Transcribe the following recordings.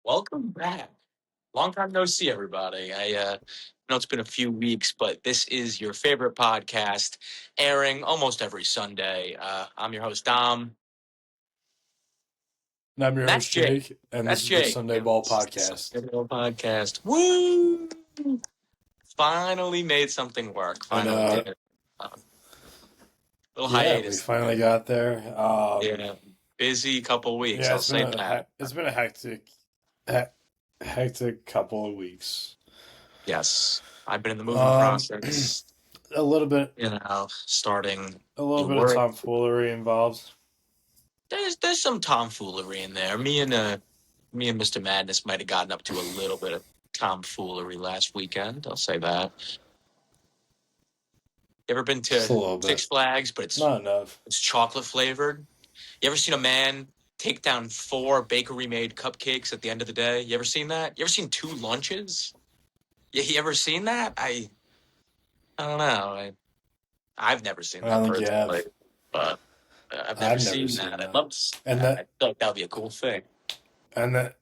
Welcome back. Long time no see, everybody. I know it's been a few weeks, but this is your favorite podcast, airing almost every Sunday. I'm your host, Dom. And I'm your That's host, Jake. Jake, and That's this is the Jake. Sunday Ball Podcast. Sunday Ball Podcast. Woo! Finally made something work. Finally did it. Little Yeah, hiatus. we finally got there. Yeah, busy couple weeks. Yeah, I'll it's say been that. it's been a hectic couple of weeks. Yes, I've been in the moving process. A little bit, Starting a little bit of work. tomfoolery involved. There's some tomfoolery in there. Me and Mr. Madness might have gotten up to a little bit of tomfoolery last weekend. I'll say that. You ever been Just a little to bit. Six Flags, but it's Not enough. It's chocolate flavored? You ever seen a man take down 4 bakery made cupcakes at the end of the day? You ever seen that? You ever seen 2 lunches? You ever seen that? I don't know. I've never seen I don't that think you personally, have. but I've never seen that. I'd love to see And that. I feel like that would be a cool thing. And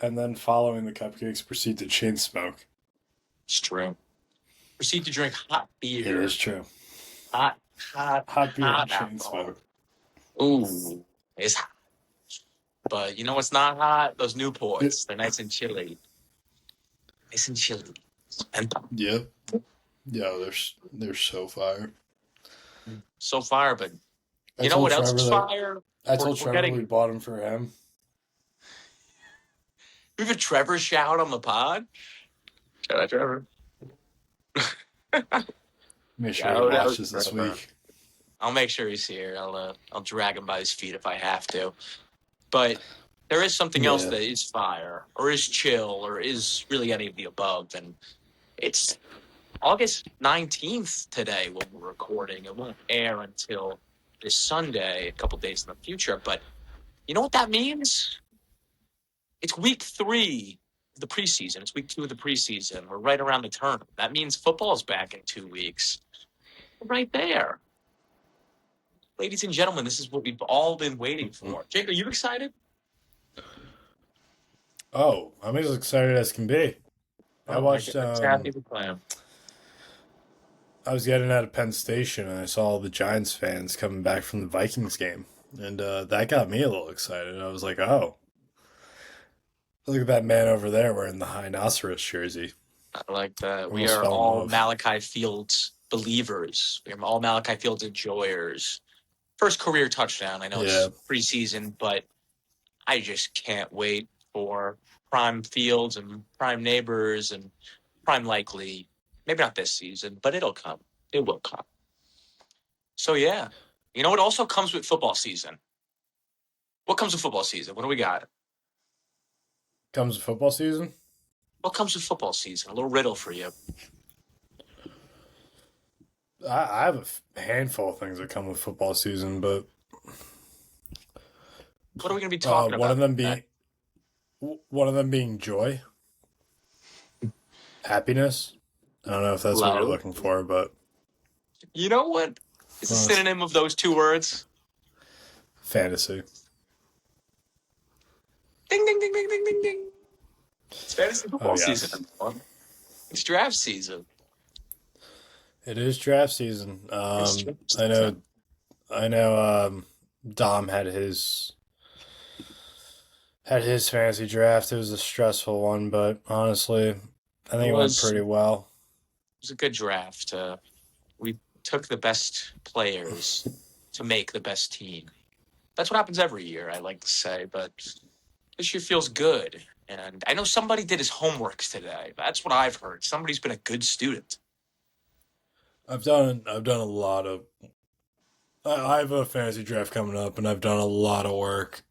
then following the cupcakes, proceed to chain smoke. It's true. Proceed to drink hot beer. It is true. Hot beer and chain alcohol. smoke. Ooh, it's hot. But you know what's not hot? Those Newports. They're nice and chilly. Nice and chilly. And Yep. Yeah, they're so fire. So fire, but you know what else is fire? I told Trevor we bought them for him. We have a Trevor shout on the pod. Shout out, Trevor. Make sure he watches this week. I'll make sure he's here. I'll drag him by his feet if I have to. But there is something else that is fire, or is chill, or is really any of the above, and it's August 19th today when we're recording. It won't air until this Sunday, a couple days in the future. But you know what that means? It's week 3 of the preseason. It's week 2 of the preseason. We're right around the turn. That means football's back in 2 weeks. We're right there. Ladies and gentlemen, this is what we've all been waiting for. Jake, are you excited? Oh, I'm as excited as can be. I watched. I was getting out of Penn Station and I saw all the Giants fans coming back from the Vikings game, and that got me a little excited. I was like, "Oh, look at that man over there wearing the rhinoceros jersey." I like that. We are all Malachi Fields believers. We are all Malachi Fields enjoyers. First career touchdown. I know it's preseason, but I just can't wait for prime Fields and prime Neighbors and prime Likely. Maybe not this season, but it'll come. It will come. So, yeah. You know what also comes with football season? What comes with football season? What do we got? Comes with football season? What comes with football season? A little riddle for you. I have a handful of things that come with football season, but what are we going to be talking about? One of them being joy, happiness. I don't know if that's what you're looking for, but you know what is a synonym of those 2 words? Fantasy. Ding, ding, ding, ding, ding, ding, ding. It's fantasy football season. It's draft season. It is draft season. I know. Dom had his fantasy draft. It was a stressful one, but honestly, I think it went pretty well. It was a good draft. We took the best players to make the best team. That's what happens every year, I like to say, but this year feels good. And I know somebody did his homeworks today. That's what I've heard. Somebody's been a good student. I've done a lot of. I have a fantasy draft coming up, and I've done a lot of work,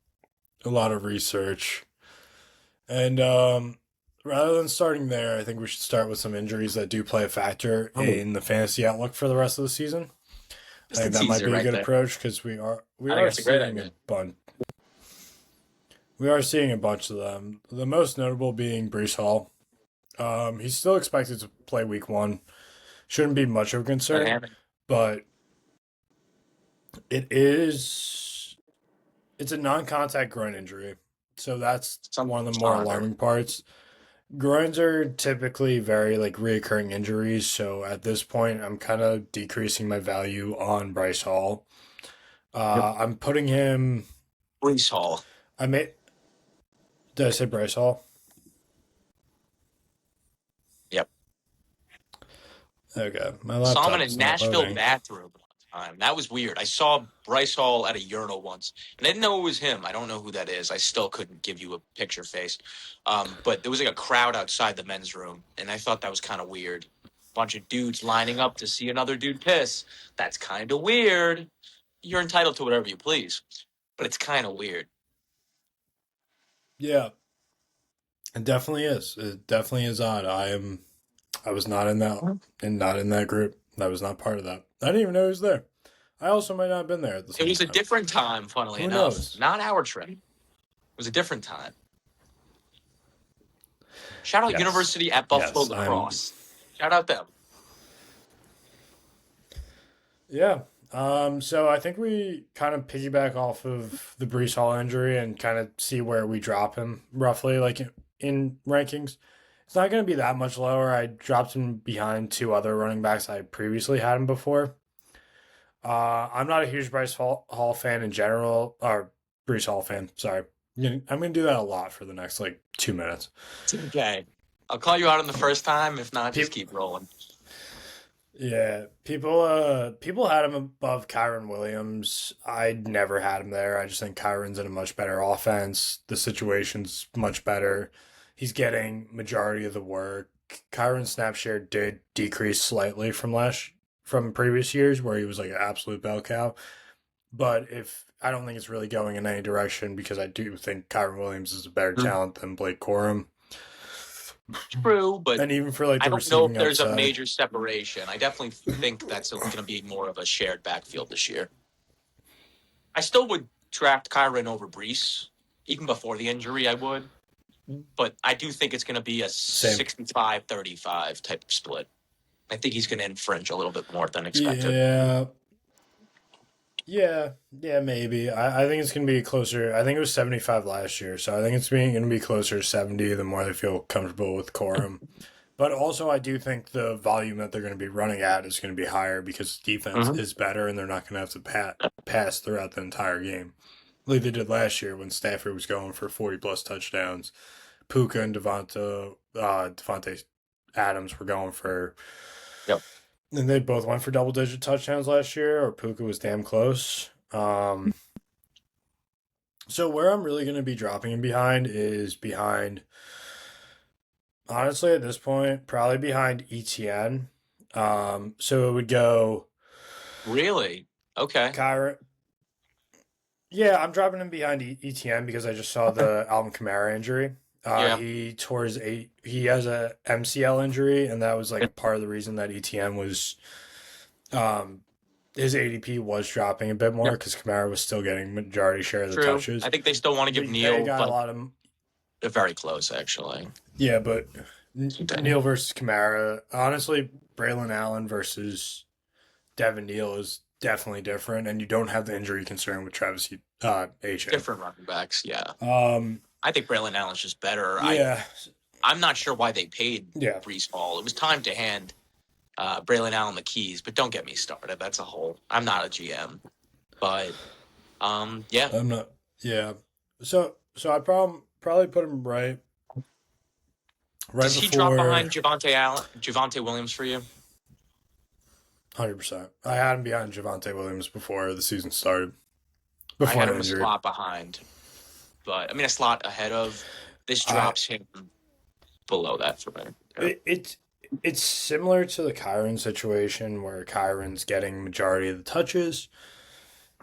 a lot of research, and rather than starting there, I think we should start with some injuries that do play a factor in the fantasy outlook for the rest of the season. I think that might be a good approach because we are seeing a bunch. We are seeing a bunch of them. The most notable being Breece Hall. He's still expected to play week 1. Shouldn't be much of a concern, but it's a non-contact groin injury. So that's one of the Something's more wrong there. alarming parts. Groins are typically very like reoccurring injuries, so at this point, I'm kind of decreasing my value on Bryce Hall. Yep. I'm putting him. Brees Hall. I may. Did I say Bryce Hall? Yep. Okay, my Saw him in laptop's a not Nashville loading. bathroom one time. That was weird. I saw Bryce Hall at a urinal once, and I didn't know it was him. I don't know who that is. I still couldn't give you a picture face. But there was like a crowd outside the men's room, and I thought that was kind of weird. Bunch of dudes lining up to see another dude piss. That's kind of weird. You're entitled to whatever you please, but it's kind of weird. Yeah, it definitely is. It definitely is odd. I am. I was not in that and not in that group. I was not part of that. I didn't even know he was there. I also might not have been there at the It same was a time. different time, funnily Who enough. knows? Not our trip. It was a different time. Shout out Yes. University at Buffalo Yes. I'm. Lacrosse. Shout out them. Yeah. So I think we kind of piggyback off of the Brees Hall injury and kind of see where we drop him roughly, like in rankings. It's not going to be that much lower. I dropped him behind two other running backs I previously had him before. I'm not a huge Hall fan in general, or Brees Hall fan. Sorry, I'm gonna do that a lot for the next like 2 minutes. It's okay. I'll call you out on the first time. If not, just People, keep rolling. yeah, people had him above Kyron Williams. I never had him there. I just think Kyron's in a much better offense. The situation's much better. He's getting majority of the work. Kyron's snap share did decrease slightly from previous years where he was like an absolute bell cow. But if I don't think it's really going in any direction because I do think Kyron Williams is a better Mhm. talent than Blake Corum. True, but And even for like I the don't know if receiving there's a upside, major separation. I definitely think that's going to be more of a shared backfield this year. I still would draft Kyron over Brees. Even before the injury, I would. But I do think it's going to be a same. 65-35 type of split. I think he's going to infringe a little bit more than expected. Yeah, yeah, maybe. I think it's gonna be closer. I think it was 75 last year, so I think it's being gonna be closer to 70 the more they feel comfortable with Corum. But also, I do think the volume that they're going to be running at is going to be higher because defense Mm-hmm. is better and they're not going to have to pass throughout the entire game. Like they did last year when Stafford was going for 40 plus touchdowns. Puka and Devontae Adams were going for, Yep. and they both went for double digit touchdowns last year, or Puka was damn close. So where I'm really going to be dropping him behind is behind, honestly, at this point, probably behind ETN. So it would go Really? Okay. Kyra. Yeah, I'm dropping him behind ETN because I just saw Okay. the Alvin Kamara injury. Yeah. He has a MCL injury, and that was like part of the reason that ETN was um his ADP was dropping a bit more Yep. because Kamara was still getting majority share of the True. I touches. think they still want to give They Neil, got a but lot of they're very close, actually. yeah, but Okay. Neal versus Kamara, honestly, Braylon Allen versus Devin Neal is definitely different, and you don't have the injury concern with Travis HA. Different running backs, yeah. Um, I think Braylon Allen's just better. yeah, I'm not sure why they paid yeah. Brees Hall. It was time to hand Braylon Allen the keys, but don't get me started. That's a whole. I'm not a GM, but yeah. I'm not. Yeah. So I probably put him right Does he drop before behind Javante Williams for you? 100%. I had him behind Javante Williams before the season started. I Before had an him a injury. slot behind, but I mean a slot ahead of. This I drops him below that for me. Yeah. it's similar to the Kyron situation where Kyron's getting majority of the touches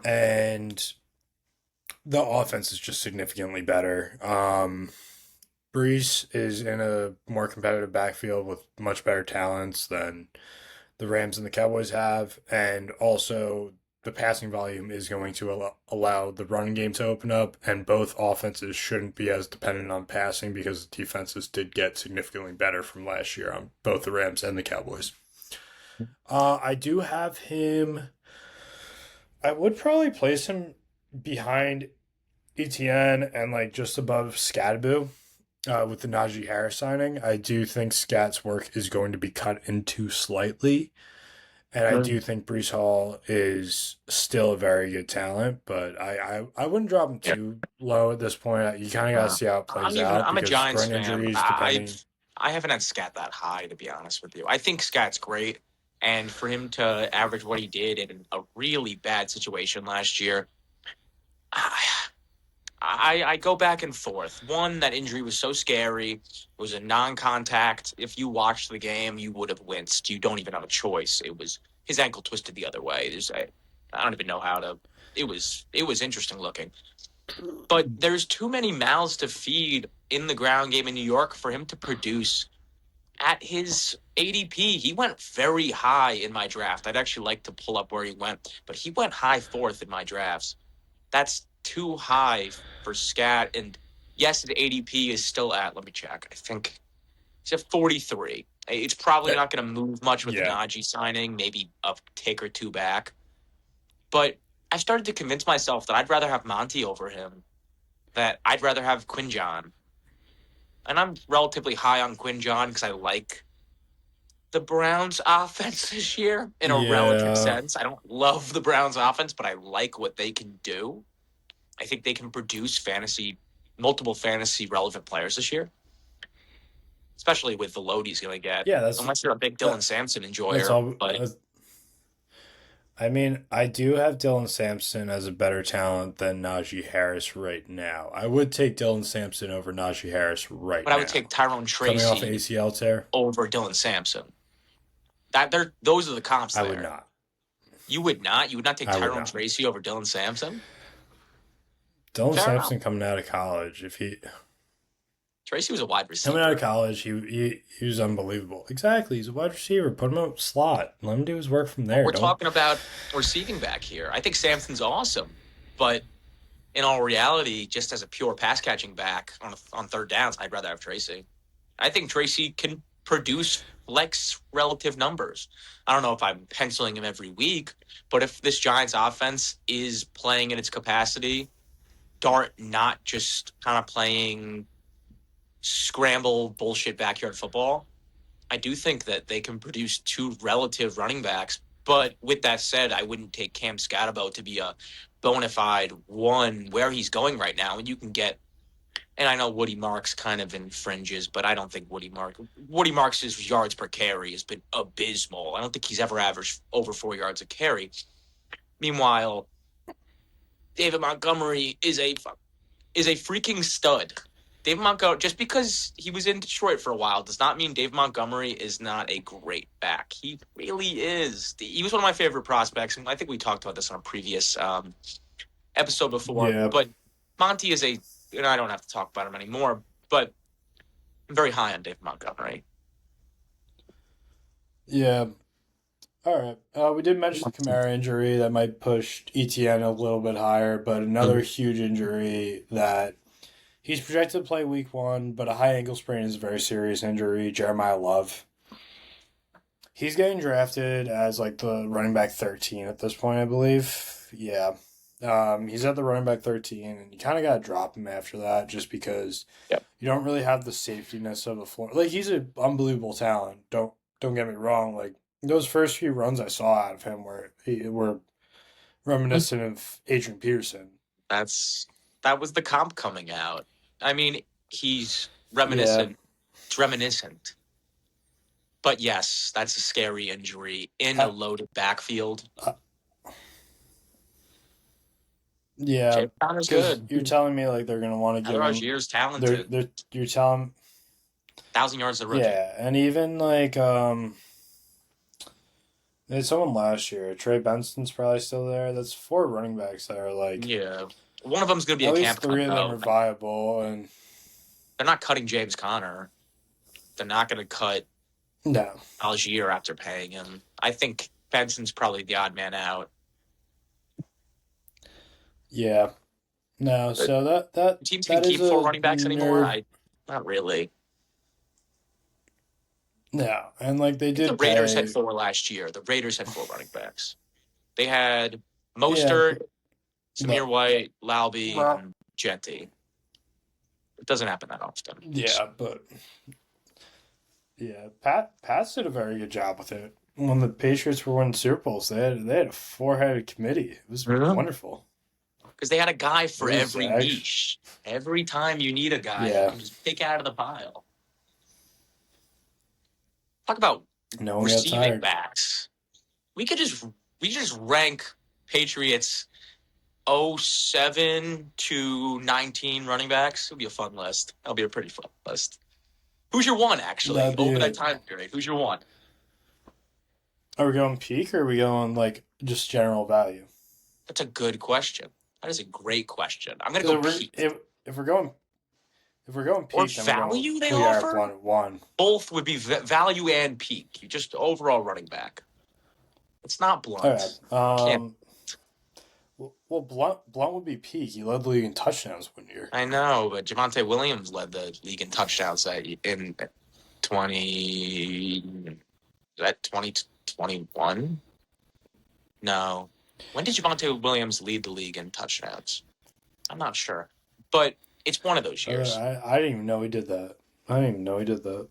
and the offense is just significantly better. Brees is in a more competitive backfield with much better talents than the Rams and the Cowboys have, and also the passing volume is going to allow the running game to open up, and both offenses shouldn't be as dependent on passing because the defenses did get significantly better from last year on both the Rams and the Cowboys. I do have him. I would probably place him behind ETN and like just above Scadaboo with the Najee Harris signing. I do think Scat's work is going to be cut into slightly. And I do think Brees Hall is still a very good talent, but I wouldn't drop him Yeah. too low at this point. You kind of got to see how it plays out I'm a because Giants groin fan. injuries, depending. I haven't had Scat that high, to be honest with you. I think Scat's great, and for him to average what he did in a really bad situation last year, I, I go back and forth. One, that injury was so scary. It was a non-contact. If you watched the game, you would have winced. You don't even have a choice. It was his ankle twisted the other way. I don't even know how to. It was interesting looking. But there's too many mouths to feed in the ground game in New York for him to produce at his ADP. He went very high in my draft. I'd actually like to pull up where he went, but he went high fourth in my drafts. That's too high for Scat. And yes, the ADP is still at, let me check. I think it's at 43. It's probably not going to move much with the Yeah. Najee signing, maybe a take or two back. But I started to convince myself that I'd rather have Monty over him, that I'd rather have Quinn John. And I'm relatively high on Quinn John because I like the Browns offense this year in a relative Yeah. sense. I don't love the Browns offense, but I like what they can do. I think they can produce multiple fantasy relevant players this year, especially with the load he's going to get. Yeah, Unless you're a big Dylan that, Sampson that's enjoyer, all. but I mean, I do have Dylan Sampson as a better talent than Najee Harris right now. I would take Dylan Sampson over Najee Harris right I would take now. Tyrone Coming off Tracy ACL tear, over Dylan Sampson. Those are the comps I would there. not. You would not. You would not take I would Tyrone not. Tracy over Dylan Sampson. Dylan Fair enough. Sampson coming out of college, if he Tracy was a wide coming out of receiver. college, he was unbelievable. Exactly, he's a wide receiver. Put him out slot. Let him do his work from there. We're Don't. talking about receiving back here. I think Sampson's awesome, but in all reality, just as a pure pass catching back on third downs, I'd rather have Tracy. I think Tracy can produce flex relative numbers. I don't know if I'm penciling him every week, but if this Giants offense is playing in its capacity, Dart not just kind of playing scramble bullshit backyard football, I do think that they can produce two relative running backs. But with that said, I wouldn't take Cam Scatabo to be a bona fide one where he's going right now. And you can get, and I know Woody Marks kind of infringes, but I don't think Woody Marks' yards per carry has been abysmal. I don't think he's ever averaged over 4 yards a carry. Meanwhile, David Montgomery is a freaking stud. Dave Montgomery, just because he was in Detroit for a while, does not mean Dave Montgomery is not a great back. He really is. He was one of my favorite prospects, and I think we talked about this on a previous episode before. Yeah, But Monty is and I don't have to talk about him anymore, but I'm very high on Dave Montgomery. yeah. All right. We did mention the Kamara injury that might push ETN a little bit higher, but another huge injury that he's projected to play week 1, but a high ankle sprain is a very serious injury. Jeremiah Love. He's getting drafted as like the running back 13 at this point, I believe. Yeah. He's at the running back 13, and you kind of got to drop him after that just because Yep. you don't really have the safetyness of a floor. Like, he's an unbelievable talent. Don't get me wrong. Like, those first few runs I saw out of him were reminiscent of Adrian Peterson. That was the comp coming out. I mean, he's Yeah. reminiscent. It's reminiscent. But yes, that's a scary injury in a Uh, loaded backfield. uh, yeah. Jay Connor's Because good. you're telling me like they're gonna want to give him. Year's talented. You're telling. 1,000 yards a rookie. Yeah, and even like there's someone last year. Trey Benson's probably still there. That's 4 running backs that are like Yeah. One of them's going to be at a least camp 3 of them cut, are viable, and they're not cutting James Conner. They're not going to cut no, Algier after paying him. I think Benson's probably the odd man out. yeah, no. But So that teams can that is keep 4 a running backs anymore? nerve. Not really. No, and like they The did Raiders had pay. 4 last year. The Raiders had 4 running backs. They had Yeah, Mostert, Samir but White, Laube, well, and Genty. It doesn't happen that often. Yeah, but yeah, Pats did a very good job with it. When the Patriots were winning Super Bowls, they had a four-headed committee. It was wonderful. Because they had a guy It for was every actually, niche. Every time you need a guy, you yeah. can just pick out of the pile. Talk about No one got receiving tired. backs. We could just rank Patriots 07 to 19 running backs. It'll be a fun list. That'll be a pretty fun list. Who's your one, actually, That'd be over that it. time period? Who's your one? Are we going peak or are we going like just general value? That's a good question. That is a great question. I'm going to Because go peak. if we're going Or peak, then we're going value with they Kuyar offer? Blunt at one. Both would be value and peak. You just overall running back. It's not Okay. Blunt. Can't. Well, Blunt would be peak. He led the league in touchdowns one year. I know, but Javonte Williams led the league in touchdowns in 20. Is that 2021? No. When did Javonte Williams lead the league in touchdowns? I'm not sure. But it's one of those years. I didn't even know he did that. I didn't even know he did that.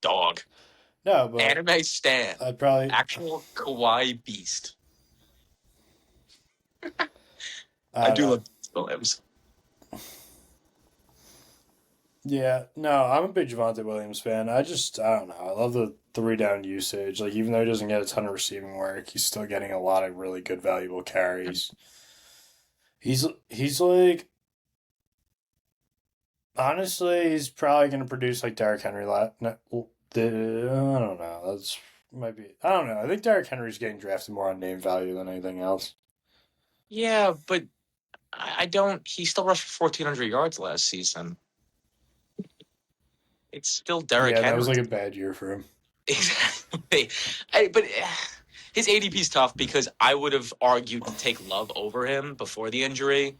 Dog. No, but Anime Stan. I'd probably Actual Kawaii beast. I I don't do know. love Williams. Yeah, no, I'm a big Javonte Williams fan. I don't know. I love the three down usage. Like even though he doesn't get a ton of receiving work, he's still getting a lot of really good valuable carries. He's like honestly, he's probably going to produce like Derrick Henry. I don't know. That's might be. I don't know. I think Derrick Henry's getting drafted more on name value than anything else. Yeah, but I don't. He still rushed for 1,400 yards last season. It's still Derrick Yeah, that Henry. was like a bad year for him. Exactly. But his ADP is tough because I would have argued to take Love over him before the injury.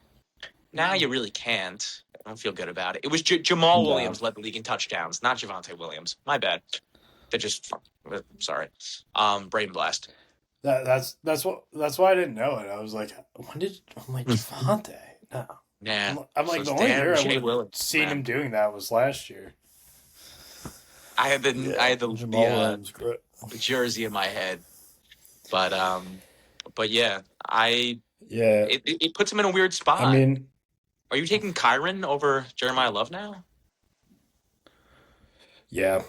Now you really can't. I don't feel good about it. It was Jamal No. Williams led the league in touchdowns, not Javonte Williams. My bad. That just sorry. Brain blast. That's why I didn't know it. I was like, I'm like Javante? No. Yeah. I'm like So the only year I would have Williams, seen man. him doing that was last year. I had the Jamal Williams, great. the jersey in my head, but yeah, it puts him in a weird spot. I mean, are you taking Kyron over Jeremiah Love now? yeah,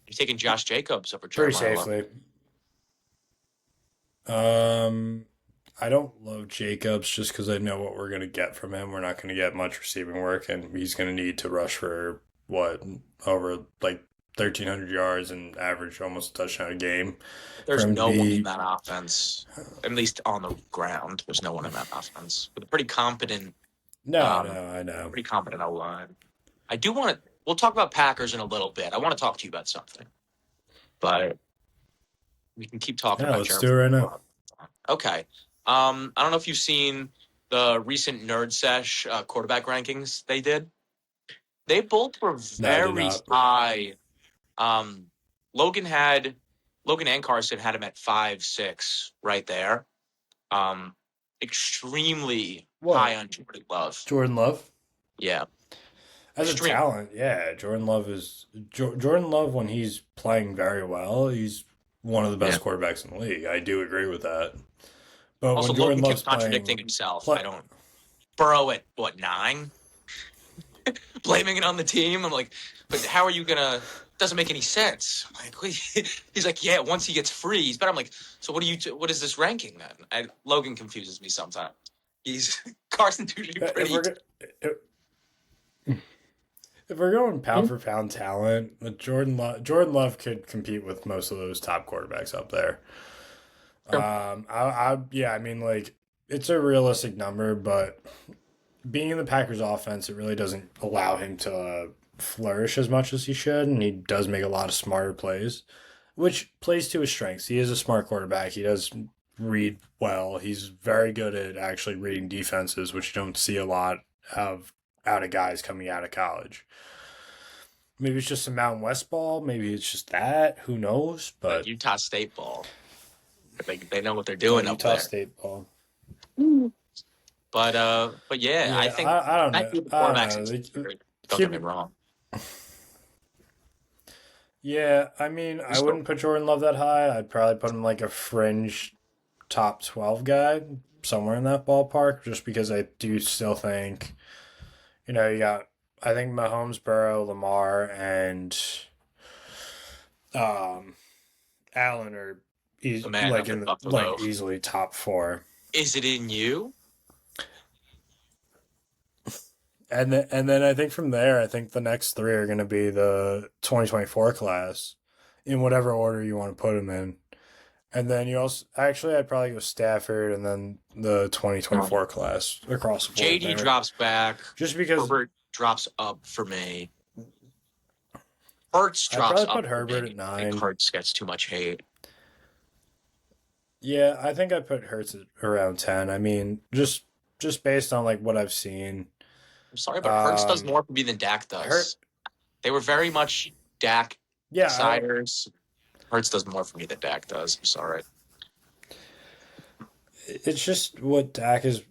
You're taking Josh Jacobs over pretty Jeremiah Love. safely. I don't love Jacobs just because I know what we're gonna get from him. We're not gonna get much receiving work, and he's gonna need to rush for what over like 1,300 yards and average almost a touchdown a game. There's no one in that offense, at least on the ground. There's no one in that offense with a pretty competent. No, I know. Pretty competent O line. I do want to. We'll talk about Packers in a little bit. I want to talk to you about something, but we can keep talking about. Let's do it right now. Okay. I don't know if you've seen the recent Nerd Sesh quarterback rankings they did. They both were very high. Logan and Carson had him at 5-6 right there. Extremely high on Jordan Love. Jordan Love? Yeah. As a talent, yeah. Jordan Love when he's playing very well, he's one of the best quarterbacks in the league. I do agree with that. But also, when Jordan Logan Love's kept contradicting himself. I don't. Burrow at what, 9? Blaming it on the team. I'm like, but how are you gonna? Doesn't make any sense. I'm like, he's like, yeah. Once he gets free, he's better. I'm like, so what is this ranking then? Logan confuses me sometimes. He's Carson's usually pretty. If we're going pound for pound talent, Jordan Love could compete with most of those top quarterbacks up there. Sure. I mean, like, it's a realistic number, but being in the Packers offense, it really doesn't allow him to flourish as much as he should, and he does make a lot of smarter plays, which plays to his strengths. He is a smart quarterback. He does read well. He's very good at actually reading defenses, which you don't see a lot of out of guys coming out of college. Maybe it's just some Mountain West ball. Maybe it's just that. Who knows? But Utah State ball. They know what they're doing up there. Utah State ball. But yeah, I Yeah, think I don't that know. group of I don't quarterbacks know. is They good. Don't get keep me wrong. Yeah, I mean, They're I still wouldn't put Jordan Love that high. I'd probably put him like a fringe top 12 guy, somewhere in that ballpark, just because I do still think, you got, I think Mahomes, Burrow, Lamar, and um, Allen are the man like up in in like Buffalo. easily top four. Is it in you? And then I think from there, I think the next three are going to be the 2024 class in whatever order you want to put them in. And then you also actually I'd probably go Stafford and then the No. 2024 class across the board JD there. drops back. Just because Herbert drops up for me. Hurts I'd drops probably up put for Herbert at me. I think 9. Hurts gets too much hate. Yeah, I think I'd put Hurts at around 10. I mean, just based on like what I've seen. I'm sorry, but Hurts does Um more for me than Dak Hurt does. They were very much Dak yeah, siders. Hurts does more for me than Dak does. I'm sorry. it's just what Dak is.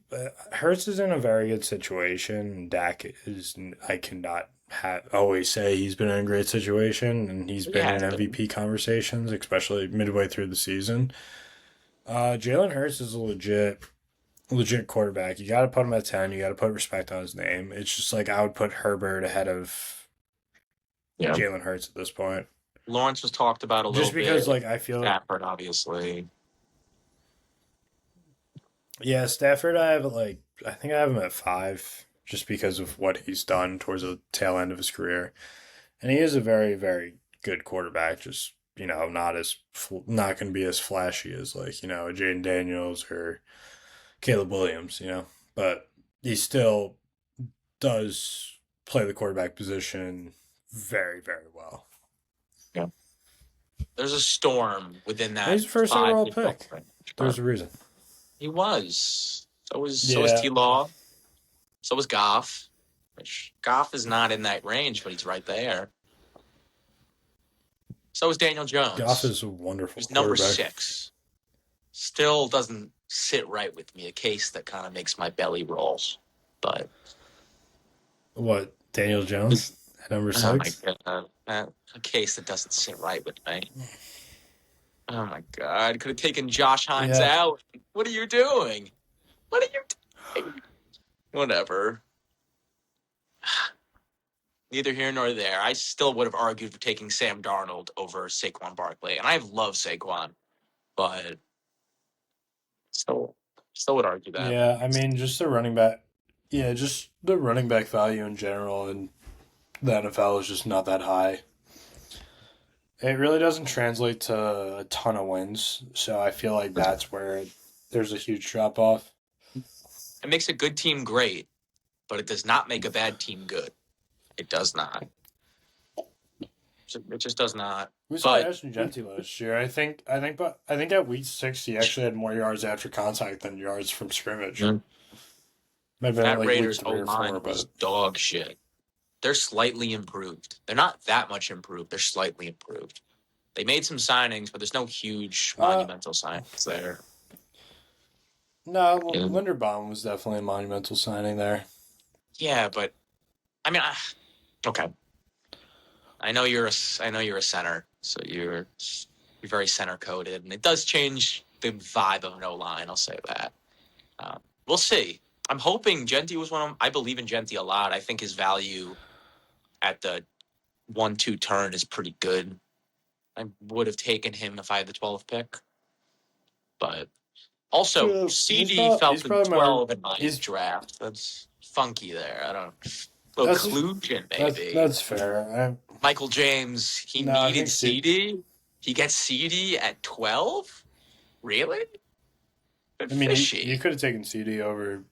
Hurts is in a very good situation. Dak is. I cannot always say he's been in a great situation, and he's He been in has been. MVP conversations, especially midway through the season. Jalen Hurts is a legit quarterback. You got to put him at 10. You got to put respect on his name. It's just like I would put Herbert ahead of Yeah. Jalen Hurts at this point, Lawrence was talked about a little just because bit. like I feel Stafford, obviously. Yeah, Stafford, I think I have him at 5 just because of what he's done towards the tail end of his career. And he is a very, very good quarterback, just, not going to be as flashy as like, a Jaden Daniels or Caleb Williams. But he still does play the quarterback position very, very well. Yeah. There's a storm within And that he's the first five overall to 12 pick. range, but There's a reason. he was. So was Yeah. T Law. So was Goff. Which Goff is not in that range, but he's right there. So is Daniel Goff Jones. is a wonderful Who's number quarterback. 6. Still doesn't sit right with me. A case that kind of makes my belly roll. But What, Daniel Jones at number oh my 6? god, a case that doesn't sit right with me. Oh my god, could have taken Josh Hines Yeah. out. What are you doing? What are you doing? Whatever. Neither here nor there. I still would have argued for taking Sam Darnold over Saquon Barkley, and I love Saquon, but still, still would argue that. Yeah, I mean, just the running back. Yeah, just the running back value in general in the NFL is just not that high. It really doesn't translate to a ton of wins, so I feel like that's where there's a huge drop off. It makes a good team great, but it does not make a bad team good. It does not. It just does not. We saw But Ashton Genty last year. I think at week 6 he actually had more yards after contact than yards from scrimmage. mm, Might have been that like week Raiders O 3 or 4, line but was dog shit. They're slightly improved. They're not that much improved. They're slightly improved. They made some signings, but there's no huge uh, monumental signings there. no, Yeah, Linderbaum was definitely a monumental signing there. yeah, but I mean, okay. I know you're a center, so you're very center coded, and it does change the vibe of an O line. I'll say that. We'll see. I'm hoping Genty was one of them. I believe in Genty a lot. I think his value at the 1-2 turn is pretty good. I would have taken him if I had the 12th pick, but also Yeah, CD fell he's to probably my 12 in my he's draft. That's funky there. I don't. Little that's collusion, that's maybe. that's fair. Michael James, he No, I needed think CD. He gets CD at 12? Really? Bit I mean you fishy. could have taken CD over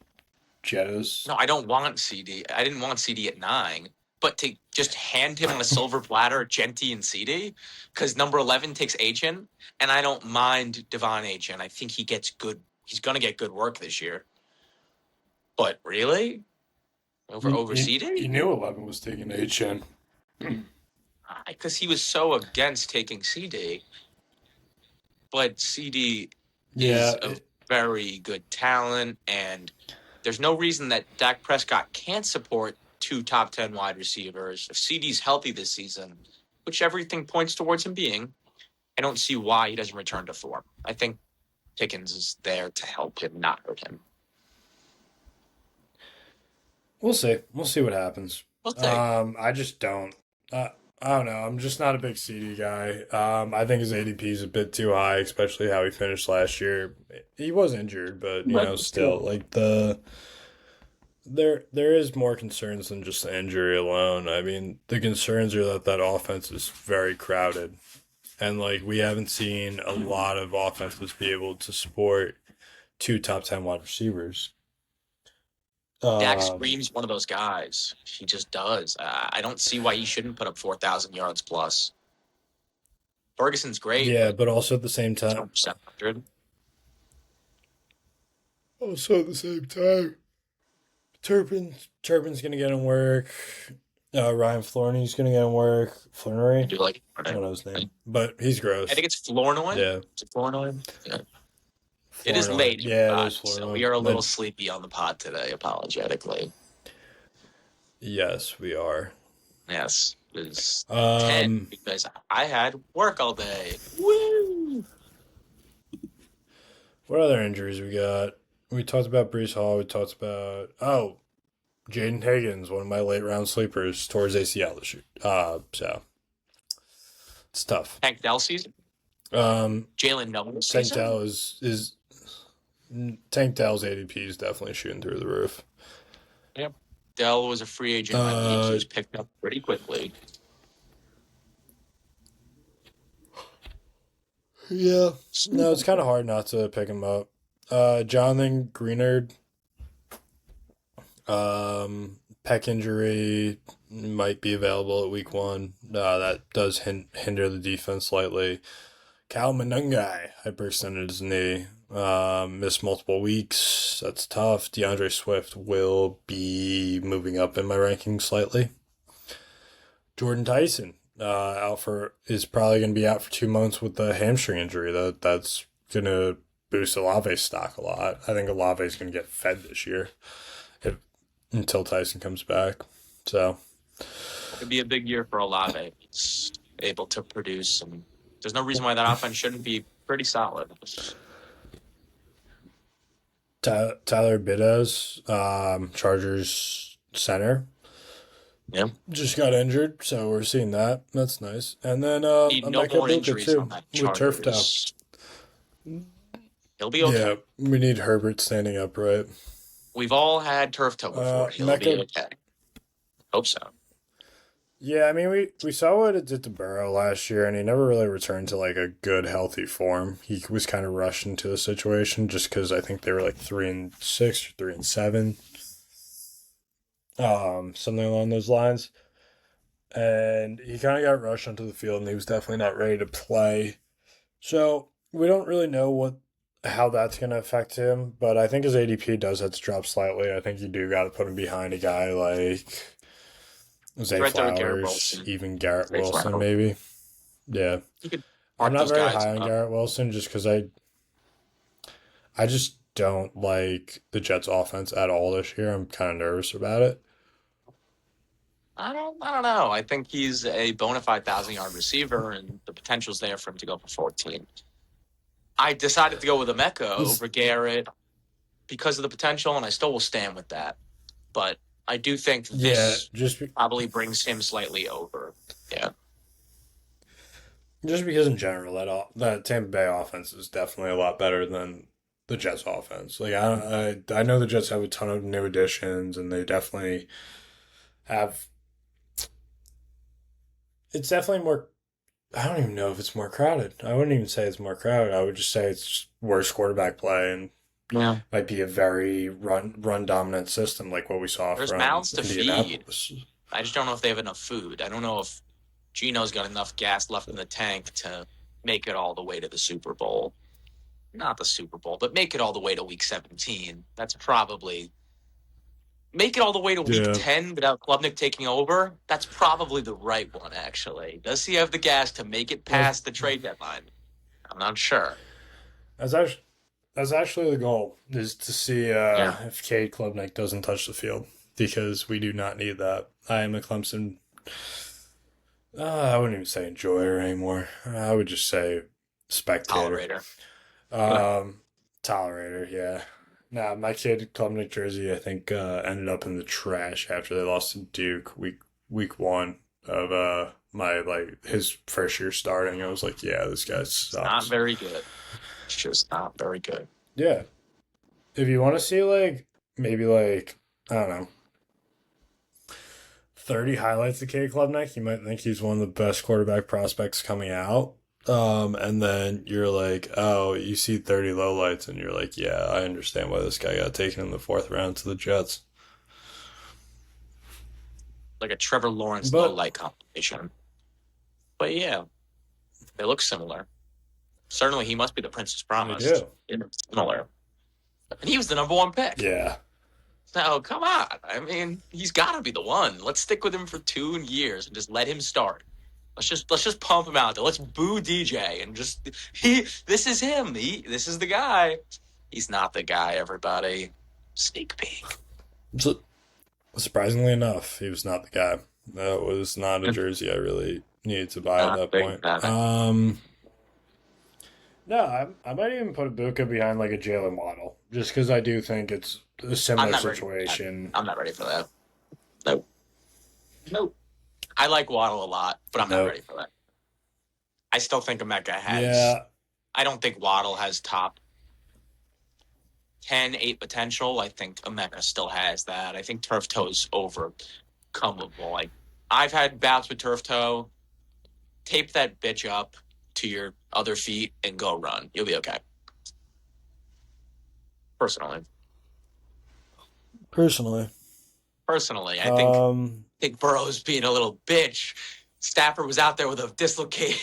Jettas. No, I don't want CD. I didn't want CD at 9. But to just hand him on a silver platter, Genty and CD, because number 11 takes Achin, and I don't mind Devon Achin. I think he gets good. He's going to get good work this year. But really? Over You CD? knew 11 was taking HN. Because he was so against taking CD. But CD is Yeah, a very good talent, and There's no reason that Dak Prescott can't support two top 10 wide receivers. If CD's healthy this season, which everything points towards him being, I don't see why he doesn't return to form. I think Pickens is there to help him, not hurt him. We'll see. We'll see what happens. We'll see. I just don't. I don't know. I'm just not a big CD guy. I think his ADP is a bit too high, especially how he finished last year. He was injured, but still, like there is more concerns than just the injury alone. I mean, the concerns are that offense is very crowded, and like we haven't seen a lot of offenses be able to support two top 10 wide receivers. Dak screams one of those guys. He just does. I don't see why he shouldn't put up 4,000 yards plus. Ferguson's great. Yeah, but also at the same time. 700. Also at the same time, Turpin's gonna get him work. Ryan Flournoy's gonna get him work. Flournoy? I do like I don't know his name, but he's gross. I think it's Flournoy. Yeah. Is it Flournoy? Yeah. Flournoy. It is late. Yeah, it is Flournoy. So we are a little sleepy on the pod today, apologetically. Yes, we are. Yes. It is 10 because I had work all day. Woo! What other injuries we got? We talked about Brees Hall. We talked about Jaden Higgins, one of my late round sleepers, towards ACL this year. So it's tough. Tank Dell season. Jalen Nolan Tank season. Dell is Tank Dell's ADP is definitely shooting through the roof. Yep. Dell was a free agent. I mean, he was picked up pretty quickly. Yeah. No, it's kind of hard not to pick him up. Jonathan Greenard, pec injury might be available at week 1. That does hinder the defense slightly. Cal Monungai hyperextended his knee. Missed multiple weeks. That's tough. DeAndre Swift will be moving up in my rankings slightly. Jordan Tyson is probably going to be out for 2 months with a hamstring injury. That's going to boost Olave's stock a lot. I think Olave is going to get fed this year until Tyson comes back. So it'd be a big year for Olave. He's able to produce, and there's no reason why that offense shouldn't be pretty solid. Tyler Bidas, Chargers center. Yeah. Just got injured, so we're seeing that. That's nice. And then need no more injuries on that with turf toe. He'll be okay. Yeah, we need Herbert standing upright. We've all had turf toe before. He'll be okay. Hope so. Yeah, I mean, we saw what it did to Burrow last year, and he never really returned to like a good, healthy form. He was kind of rushed into the situation just because I think they were like 3-6 or 3-7, something along those lines. And he kind of got rushed onto the field, and he was definitely not ready to play. So we don't really know how that's going to affect him, but I think his ADP does have to drop slightly. I think you do got to put him behind a guy like Zay Flowers, even Garrett Wilson, maybe. Yeah. I'm not very high on Garrett Wilson just because I just don't like the Jets' offense at all this year. I'm kind of nervous about it. I don't know. I think he's a bona fide 1,000-yard receiver, and the potential's there for him to go for 14. I decided to go with Emeka over Garrett because of the potential, and I still will stand with that. But I do think this probably brings him slightly over. Yeah. Just because in general, that Tampa Bay offense is definitely a lot better than the Jets offense. Like I know the Jets have a ton of new additions, and they definitely have. It's definitely more. I don't even know if it's more crowded. I wouldn't even say it's more crowded. I would just say it's worse quarterback play and might be a very run dominant system like what we saw There's from mouths to Indianapolis. feed. I just don't know if they have enough food. I don't know if Gino's got enough gas left in the tank to make it all the way to the Super Bowl. Not the Super Bowl, but make it all the way to Week 17. That's probably... Make it all the way to Week 10 without Klubnik taking over? That's probably the right one, actually. Does he have the gas to make it past the trade deadline? I'm not sure. That's that's actually the goal, is to see Yeah, if Cade Klubnik doesn't touch the field, because we do not need that. I am a Clemson. I wouldn't even say enjoyer anymore. I would just say spectator. tolerator. Um, Tolerator, yeah. Nah, my kid Klubnik jersey, I think, ended up in the trash after they lost to Duke week one of my like his first year starting. I was like, yeah, this guy It's not sucks. very good. It's just not very good. Yeah. If you want to see like maybe like I don't know 30 highlights of K Klubnik, you might think he's one of the best quarterback prospects coming out. And then you're like, oh, you see 30 lowlights, and you're like, yeah, I understand why this guy got taken in the fourth round to the Jets. Like a Trevor Lawrence low But light competition. But yeah, they look similar. Certainly, he must be the Princess they Promised. do. Similar, and he was the number one pick. Yeah. So come on, I mean, he's got to be the one. Let's stick with him for 2 years and just let him start. Let's just pump him out there. Let's boo DJ and just he. This is him. This is the guy. He's not the guy. Everybody, sneak peek. So, surprisingly enough, he was not the guy. That was not a jersey I really needed to buy at Not that big point. fan. No, I might even put Ibuka behind like a Jalen Waddle, just because I do think it's a I'm similar not ready for that. situation. I'm not ready for that. Nope. Nope. I like Waddle a lot, but I'm not Nope. ready for that. I still think Emeka has. Yeah, I don't think Waddle has top 10, 8 potential. I think Emeka still has that. I think Turf Toe's overcomable. Like I've had bouts with Turf Toe. Tape that bitch up to your other feet and go run. You'll be okay. Personally, personally. I think Burrow's being a little bitch. Stafford was out there with a dislocated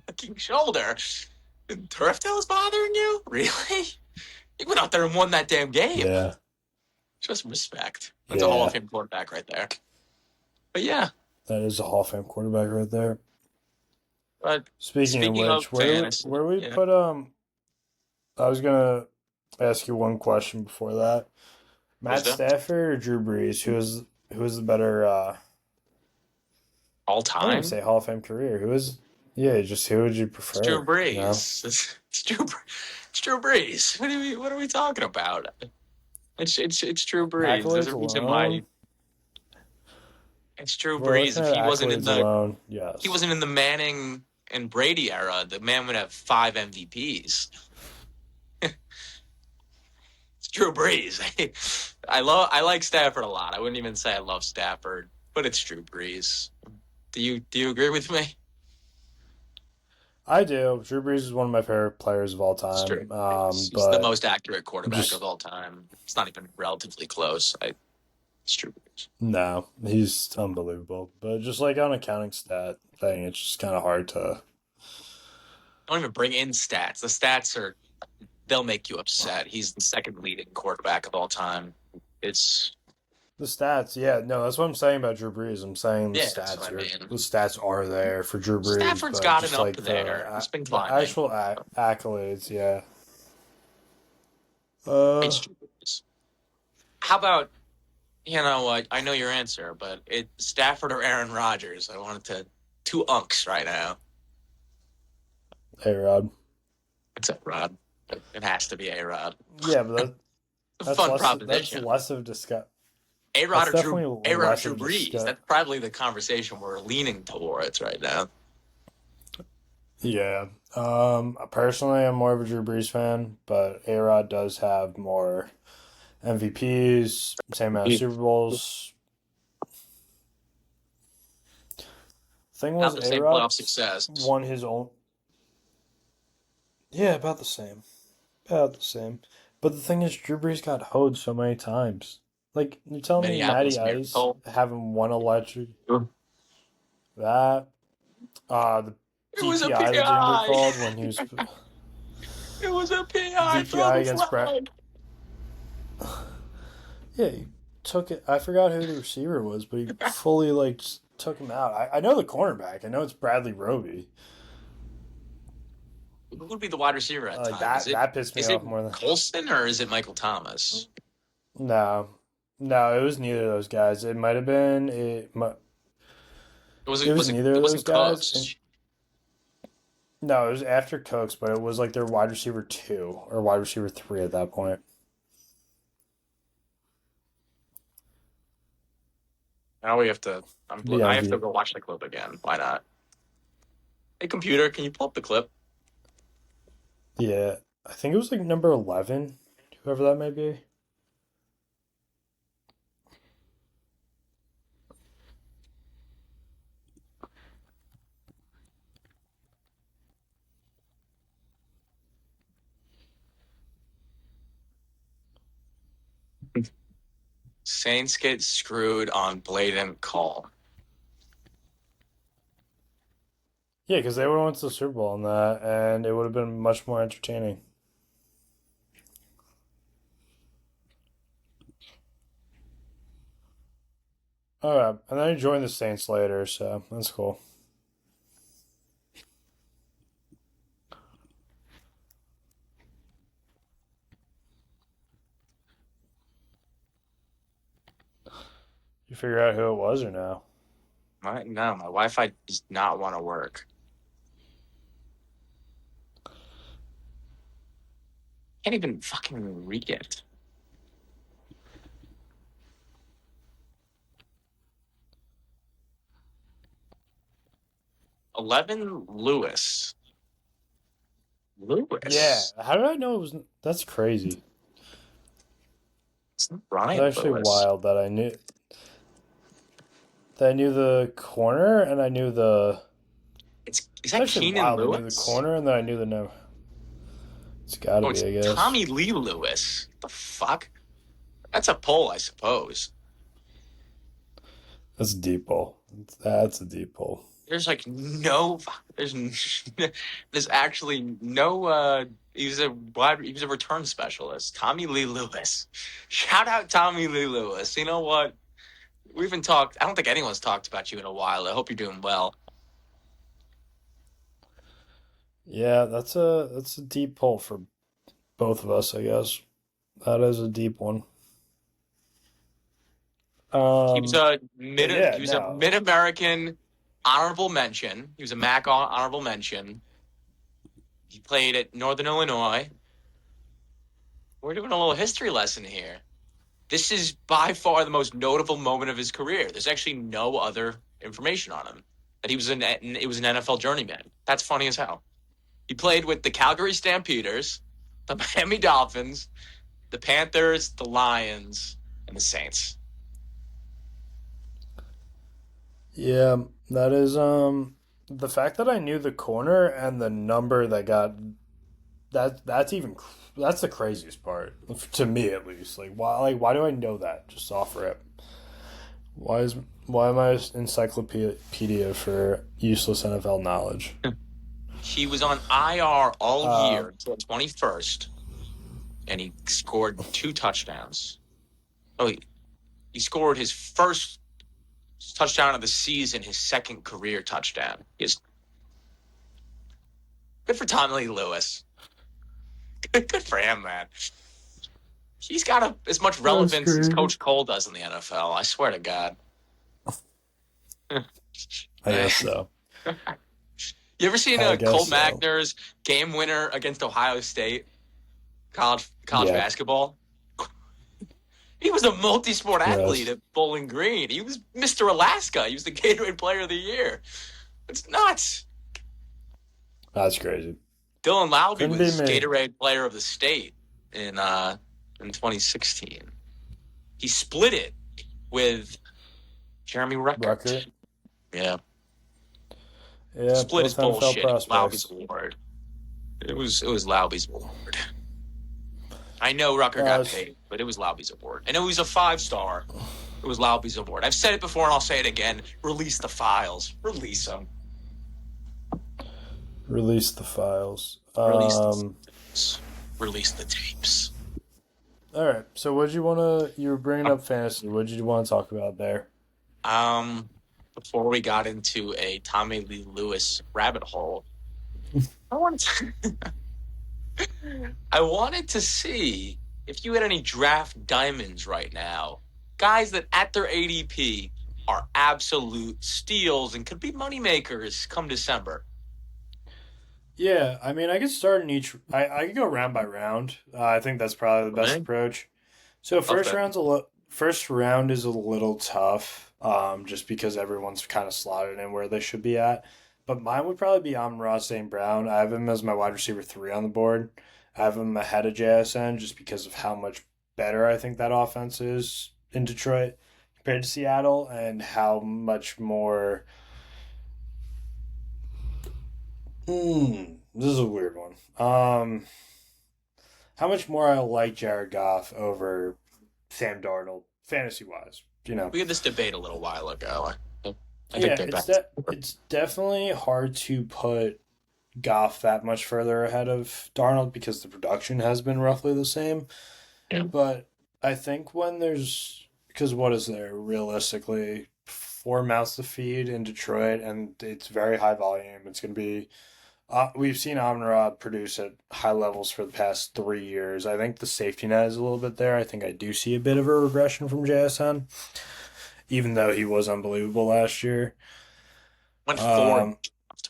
fucking shoulder. Turf Tail's bothering you? Really? He went out there and won that damn game. Yeah, Just respect. That's a Hall of Fame quarterback right there. But yeah. that is a Hall of Fame quarterback right there. But Speaking of speaking of which, fantasy, where we yeah. put I was gonna ask you one question before that. Matt Stafford or Drew Brees? Who was the better? All I wouldn't even time? say Hall of Fame career. Yeah, just who would you It's Drew prefer? You know, Brees. It's Drew Brees. What are we talking about? It's Drew Brees. There's accolades a reason why alone. it's Drew If we're Brees. looking If at he wasn't in accolades the alone, he yes. wasn't in the Manning and Brady era, the man would have 5 MVPs. It's Drew Brees. I like Stafford a lot. I wouldn't even say I love Stafford, but it's Drew Brees. Do you agree with me? I do. Drew Brees is one of my favorite players of all It's Drew time. Brees. He's the But most accurate quarterback of just all time. It's not even relatively close. It's Drew Brees. no, he's unbelievable. But just like on a counting stat thing, it's just kind of hard to. Don't even bring in stats. The stats they'll make you upset. He's the second leading quarterback of all time. It's The stats, yeah, no, that's what I'm saying about Drew Brees. I'm saying yeah, that's what I mean. the stats are there for Drew Brees, Stafford's but gotten just up like there. He's been the climbing. actual accolades, yeah. It's Drew Brees. How about you know what? I know your answer, but it's Stafford or Aaron Rodgers. I wanted to two unks right now. A Rod. It's a Rod. It has to be A Rod. Yeah, but Fun that's proposition. less of discuss. A Rod That's or Drew definitely A Rod or less Drew of Brees. discuss. That's probably the conversation we're leaning towards right now. Yeah. Personally, I'm more of a Drew Brees fan, but A Rod does have more MVPs, same amount of Super Bowls. Thing Not was, the A same Rod playoff success. won his own. Yeah, about the same. About the same. But the thing is, Drew Brees got hoed so many times. Like, you're telling me Matty Minneapolis Ice Miracle. having one electric. That. The It was a DPI that didn't get PI. called when he was. It was a The PI. Throw DPI the against Brett. flag. Yeah, he took it. I forgot who the receiver was, but he fully, like, just took him out. I know the cornerback. I know it's Bradley Roby. Who would be the wide receiver at Like time? that that pissed me Is it off more than Colston or is it Michael Thomas? no, no. It was neither of those guys. It might have been Was it it was was it? neither It of those wasn't guys. And Cooks. no, it was after Cooks, but it was like their wide receiver two or wide receiver three at that point. Now we have to. The I have to MV. go watch the clip again. Why not? Hey, computer, can you pull up the clip? Yeah, I think it was like number 11, whoever that may be. Saints get screwed on blatant call. Yeah, because they would have went to the Super Bowl on that, and it would have been much more entertaining. All right, and then he joined the Saints later, so that's cool. You figure out who it was or no? No, my Wi-Fi does not want to work. Can't even fucking read it. Lewis. Yeah, Lewis. how did I know it was? That's crazy. It's not That's Brian actually Lewis. wild that I knew the corner and I knew the. Is It's that actually Keenan wild. I knew the Lewis? corner and then I knew the no. It's got to Oh, be, it's I guess. Tommy Lee Lewis. What the fuck? That's a poll, I suppose. That's a deep ball. That's a deep ball. There's like no, there's, there's actually no. He was a return specialist. Tommy Lee Lewis. Shout out Tommy Lee Lewis. You know what? We haven't talked. I don't think anyone's talked about you in a while. I hope you're doing well. Yeah, that's a deep pull for both of us, I guess. That is a deep one. He was But yeah, he was a no. Mid American honorable mention. He was a MAC honorable mention. He played at Northern Illinois. We're doing a little history lesson here. This is by far the most notable moment of his career. There's actually no other information on him. That it was an NFL journeyman. That's funny as hell. He played with the Calgary Stampeders, the Miami Dolphins, the Panthers, the Lions, and the Saints. Yeah, that is the fact that I knew the corner and the number that got that's the craziest part to me at least. Why do I know that just off rip? Why is why am I encyclopedia for useless NFL knowledge? He was on IR all Um, year until 21st, and he scored 2 touchdowns. Oh, he scored his first touchdown of the season, his second career touchdown. Good for Tommy Lee Lewis. Good for him, man. He's got as much that's relevance as crazy. Coach Cole does in the NFL. I swear to God. I guess so. You ever seen I Cole guess so. Magner's game winner against Ohio State college Yeah, basketball? He was a multi-sport athlete gross. at Bowling Green. He was Mr. Alaska. He was the Gatorade Player of the Year. It's nuts. That's crazy. Dylan Lowry Couldn't be was me. Gatorade Player of the State in 2016. He split it with Jeremy Ruckert. Rucker. Yeah, Yeah, split his both NFL bullshit. It was Lowry's prospects. award. It was Lowry's award. I know Rucker got It's paid, but it was Lowry's award, and it was a 5-star. It was Lowry's award. I've said it before, and I'll say it again. Release the files. Release them. release the files. Release the tapes. Release the tapes. All right. So, what you want to? You were bringing up fantasy. What did you want to talk about there? Um, Before we got into a Tommy Lee Lewis rabbit hole, I wanted to, I wanted to see if you had any draft diamonds right now. Guys that at their ADP are absolute steals and could be moneymakers come December. Yeah, I mean, I could start in each. I could go round by round. I think that's probably the best Okay. approach. So Okay. first round is a little tough, just because everyone's kind of slotted in where they should be at. But mine would probably be Amon-Ra St. Brown. I have him as my wide receiver three on the board. I have him ahead of JSN just because of how much better I think that offense is in Detroit compared to Seattle, and how much more. This is a weird one. How much more I like Jared Goff over Sam Darnold fantasy wise. We had this debate a little while ago. I think Yeah, they're back. it's definitely hard to put Goff that much further ahead of Darnold because the production has been roughly the same. Yeah. But I think when there's, because what is there realistically, four mouths to feed in Detroit, and it's very high volume. It's going to be we've seen Amon-Ra produce at high levels for the past 3 years. I think the safety net is a little bit there. I think I do see a bit of a regression from JSN, even though he was unbelievable last year. Went four. Um,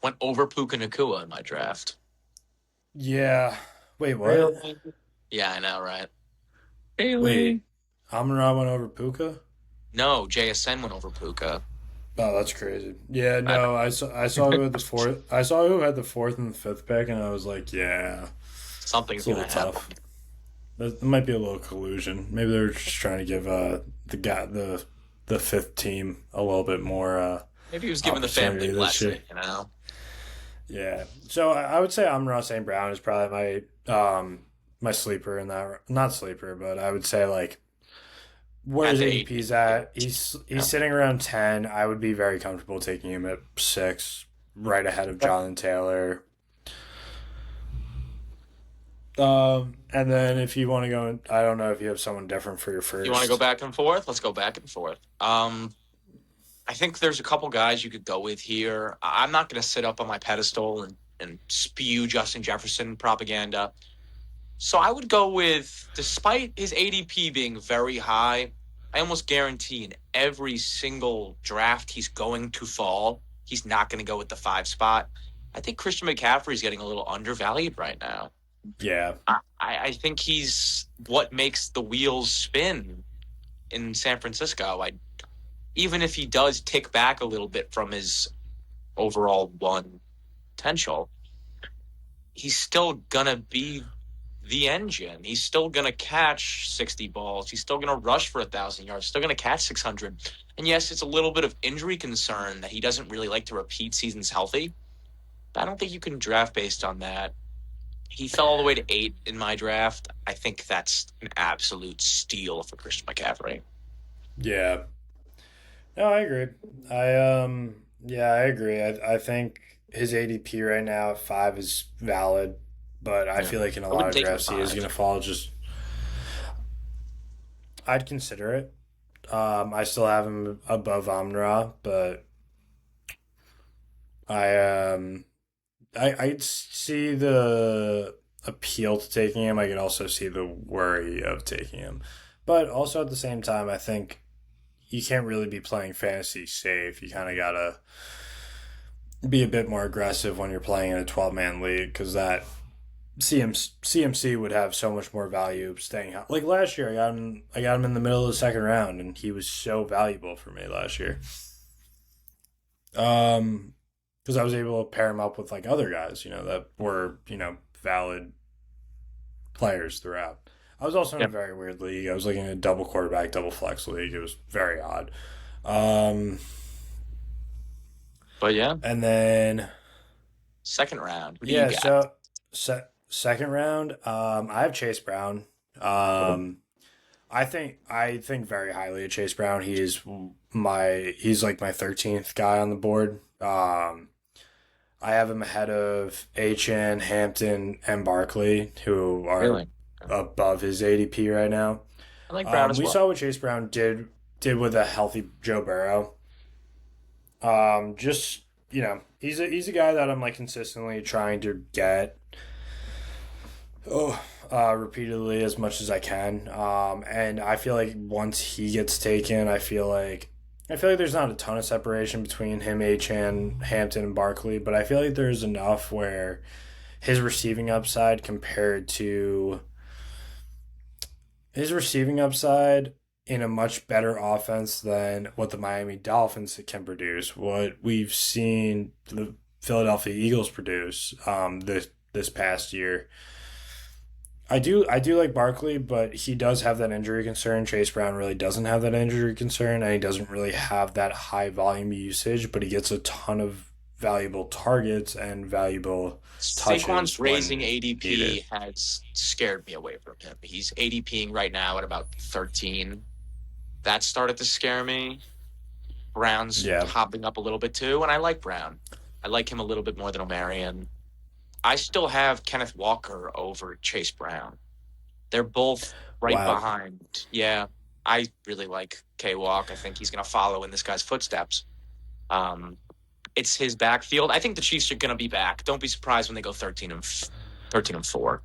Went over Puka Nakua in my draft. yeah. Wait, what? Really? Yeah, I know, right? Wait, Really? Amon-Ra went over Puka? No, JSN went over Puka. Oh, that's crazy. Yeah, I no, I saw who had the fourth. I saw who had the fourth and the fifth pick, and I was like, yeah, Something's it's a little gonna happen. tough. That might be a little collusion. Maybe they're just trying to give the guy the fifth team a little bit more Maybe he was given the family opportunity this year. blessing. Yeah. So I would say Amon-Ra St. Brown is probably my sleeper in that, not sleeper, but I would say like where At his the eight. ADP's at. He's Yeah. sitting around 10. I would be very comfortable taking him at 6, right ahead of Jonathan Taylor. And then if you want to go, I don't know if you have someone different for your You want to go first. back and forth? Let's go back and forth. I think there's a couple guys you could go with here. I'm not going to sit up on my pedestal and spew Justin Jefferson propaganda. So I would go with, despite his ADP being very high, I almost guarantee in every single draft he's going to fall. He's not going to go with the 5 spot. I think Christian McCaffrey is getting a little undervalued right now. Yeah. I think he's what makes the wheels spin in San Francisco. Even if he does tick back a little bit from his overall one potential, he's still gonna be the engine. He's still gonna catch 60 balls. He's still gonna rush for 1,000 yards. Still gonna catch 600. And yes, it's a little bit of injury concern that he doesn't really like to repeat seasons healthy. But I don't think you can draft based on that. He fell all the way to 8 in my draft. I think that's an absolute steal for Christian McCaffrey. Yeah. No, I agree. Yeah, I agree. I think his ADP right now at 5 is valid, but I Yeah. feel like in a I lot wouldn't of take him at drafts he is 5. going to fall. Just I'd consider it. I still have him above Amra, but I I see the appeal to taking him. I could also see the worry of taking him, but also at the same time, I think you can't really be playing fantasy safe. You kind of gotta be a bit more aggressive when you're playing in a 12-man league because that CMC would have so much more value staying out. Like last year, I got him in the middle of the second round, and he was so valuable for me last year. Because I was able to pair him up with like other guys, that were valid players throughout. I was also in a Yep. very weird league. I was looking at a double quarterback, double flex league. It was very odd. Um, But yeah, and then second round. Who do you yeah, got? so second round, I have Chase Brown. Um, I think very highly of Chase Brown. He's like my 13th guy on the board. I have him ahead of Hn, Hampton, and Barkley, who are Really? above his ADP right now. I like Brown as We well. saw what Chase Brown did with a healthy Joe Burrow. Just he's a guy that I'm like consistently trying to get repeatedly as much as I can. And I feel like once he gets taken, I feel like there's not a ton of separation between him, Achan, Hampton, and Barkley, but I feel like there's enough where his receiving upside compared to his receiving upside in a much better offense than what the Miami Dolphins can produce, what we've seen the Philadelphia Eagles produce this past year. I do like Barkley, but he does have that injury concern. Chase Brown really doesn't have that injury concern, and he doesn't really have that high volume usage, but he gets a ton of valuable targets and valuable Saquon's touches raising when needed. ADP has scared me away from him. He's ADPing right now at about 13. That started to scare me. Brown's Yeah. hopping up a little bit too, and I like Brown. I like him a little bit more than O'Marion. I still have Kenneth Walker over Chase Brown. They're both right Wow. behind. Yeah, I really like K Walk. I think he's going to follow in this guy's footsteps. Um, it's his backfield. I think the Chiefs are going to be back. Don't be surprised when they go 13-4.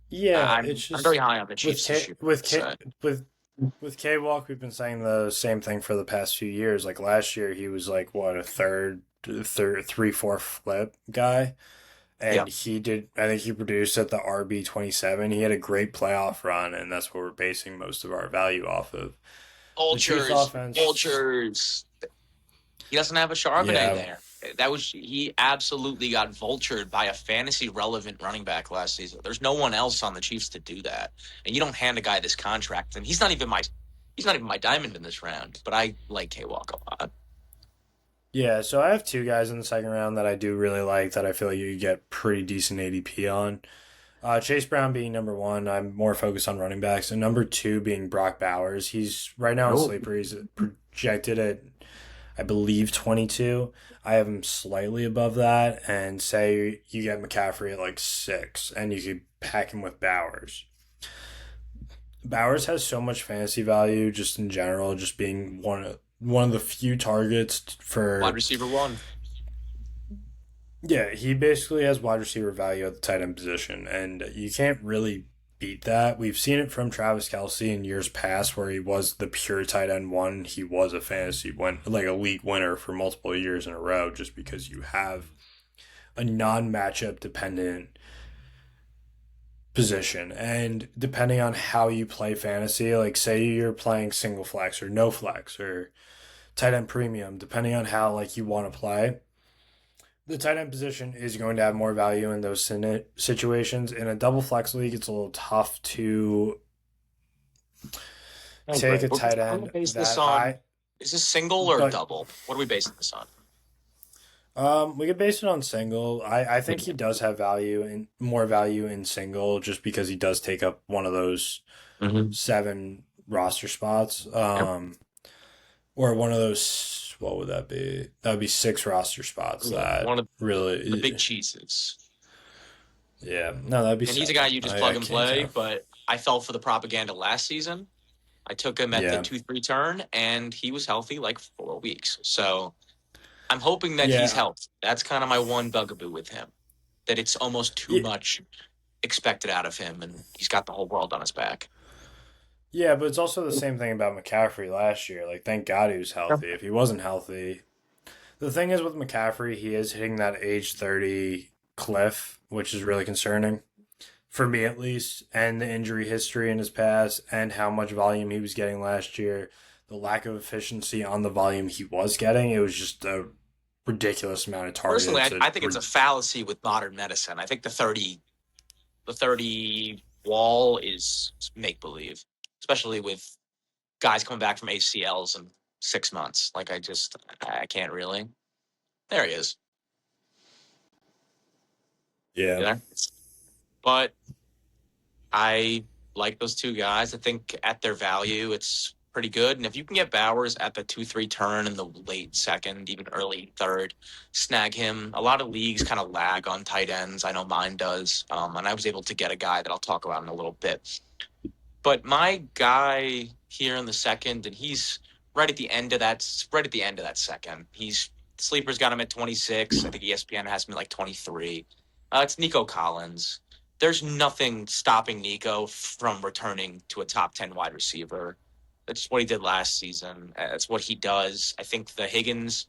Yeah, it's I'm very just high on the with Chiefs this K year. with K So, with K Walk, we've been saying the same thing for the past few years. Like last year, he was like what a third, three, four flip guy, yeah, and he did. I think he produced at the RB 27. He had a great playoff run, and that's what we're basing most of our value off of. The Chiefs vultures, offense, vultures. He doesn't have a Charbonnet yeah, there. He absolutely got vultured by a fantasy relevant running back last season. There's no one else on the Chiefs to do that. And you don't hand a guy this contract, and he's not even my diamond in this round, but I like K Walk a lot. yeah. So I have two guys in the second round that I do really like that I feel like you get pretty decent ADP on. Chase Brown being number one, I'm more focused on running backs, and number two being Brock Bowers. He's right now in Oh. sleeper. He's projected at, I believe, 22. I have him slightly above that, and say you get McCaffrey at like 6, and you could pack him with Bowers. Bowers has so much fantasy value just in general, just being one of the few targets Wide for. receiver one. Yeah, he basically has wide receiver value at the tight end position, and you can't really beat that. We've seen it from Travis Kelsey in years past, where he was the pure tight end one. He was a fantasy win, like a league winner for multiple years in a row, just because you have a non matchup dependent position, and depending on how you play fantasy, like say you're playing single flex or no flex or tight end premium, depending on how like you want to play the tight end position is going to have more value in those situations. In a double flex league, it's a little tough to I take agree. a tight We're gonna end base this that on. high. Is this single or But double? What are we basing this on? we could base it on single. I think he Medium. does have value in more value in single just because he does take up one of those Mm-hmm. 7 roster spots. Yep. Or one of those. What would that be? That would be 6 roster spots. Yeah. That One of the big really, cheeses. yeah. No, that'd be And he's a guy 7. you just I plug and can't play, count. but I fell for the propaganda last season. I took him at the Yeah, 2-3 turn, and he was healthy like 4 weeks. So I'm hoping that he's yeah, healthy. That's kind of my one bugaboo with him, that it's almost too yeah. much expected out of him, and he's got the whole world on his back. Yeah, but it's also the same thing about McCaffrey last year. Like, thank God he was Yeah. healthy. If he wasn't healthy, the thing is with McCaffrey, he is hitting that age 30 cliff, which is really concerning for me at least, and the injury history in his past and how much volume he was getting last year, the lack of efficiency on the volume he was getting. It was just a ridiculous amount of Personally, targets. I think it's a fallacy with modern medicine. I think the 30 wall is make believe, especially with guys coming back from ACLs in 6 months. Like I can't really. There he is. Yeah. You know? But I like those two guys. I think at their value, it's pretty good. And if you can get Bowers at the 2-3 turn in the late second, even early third, snag him. A lot of leagues kind of lag on tight ends. I know mine does. And I was able to get a guy that I'll talk about in a little bit. But my guy here in the second, and he's right at the end of that second. He's Sleeper's got him at 26. I think ESPN has him at like 23. It's Nico Collins. There's nothing stopping Nico from returning to a top 10 wide receiver. That's what he did last season. That's what he does. I think the Higgins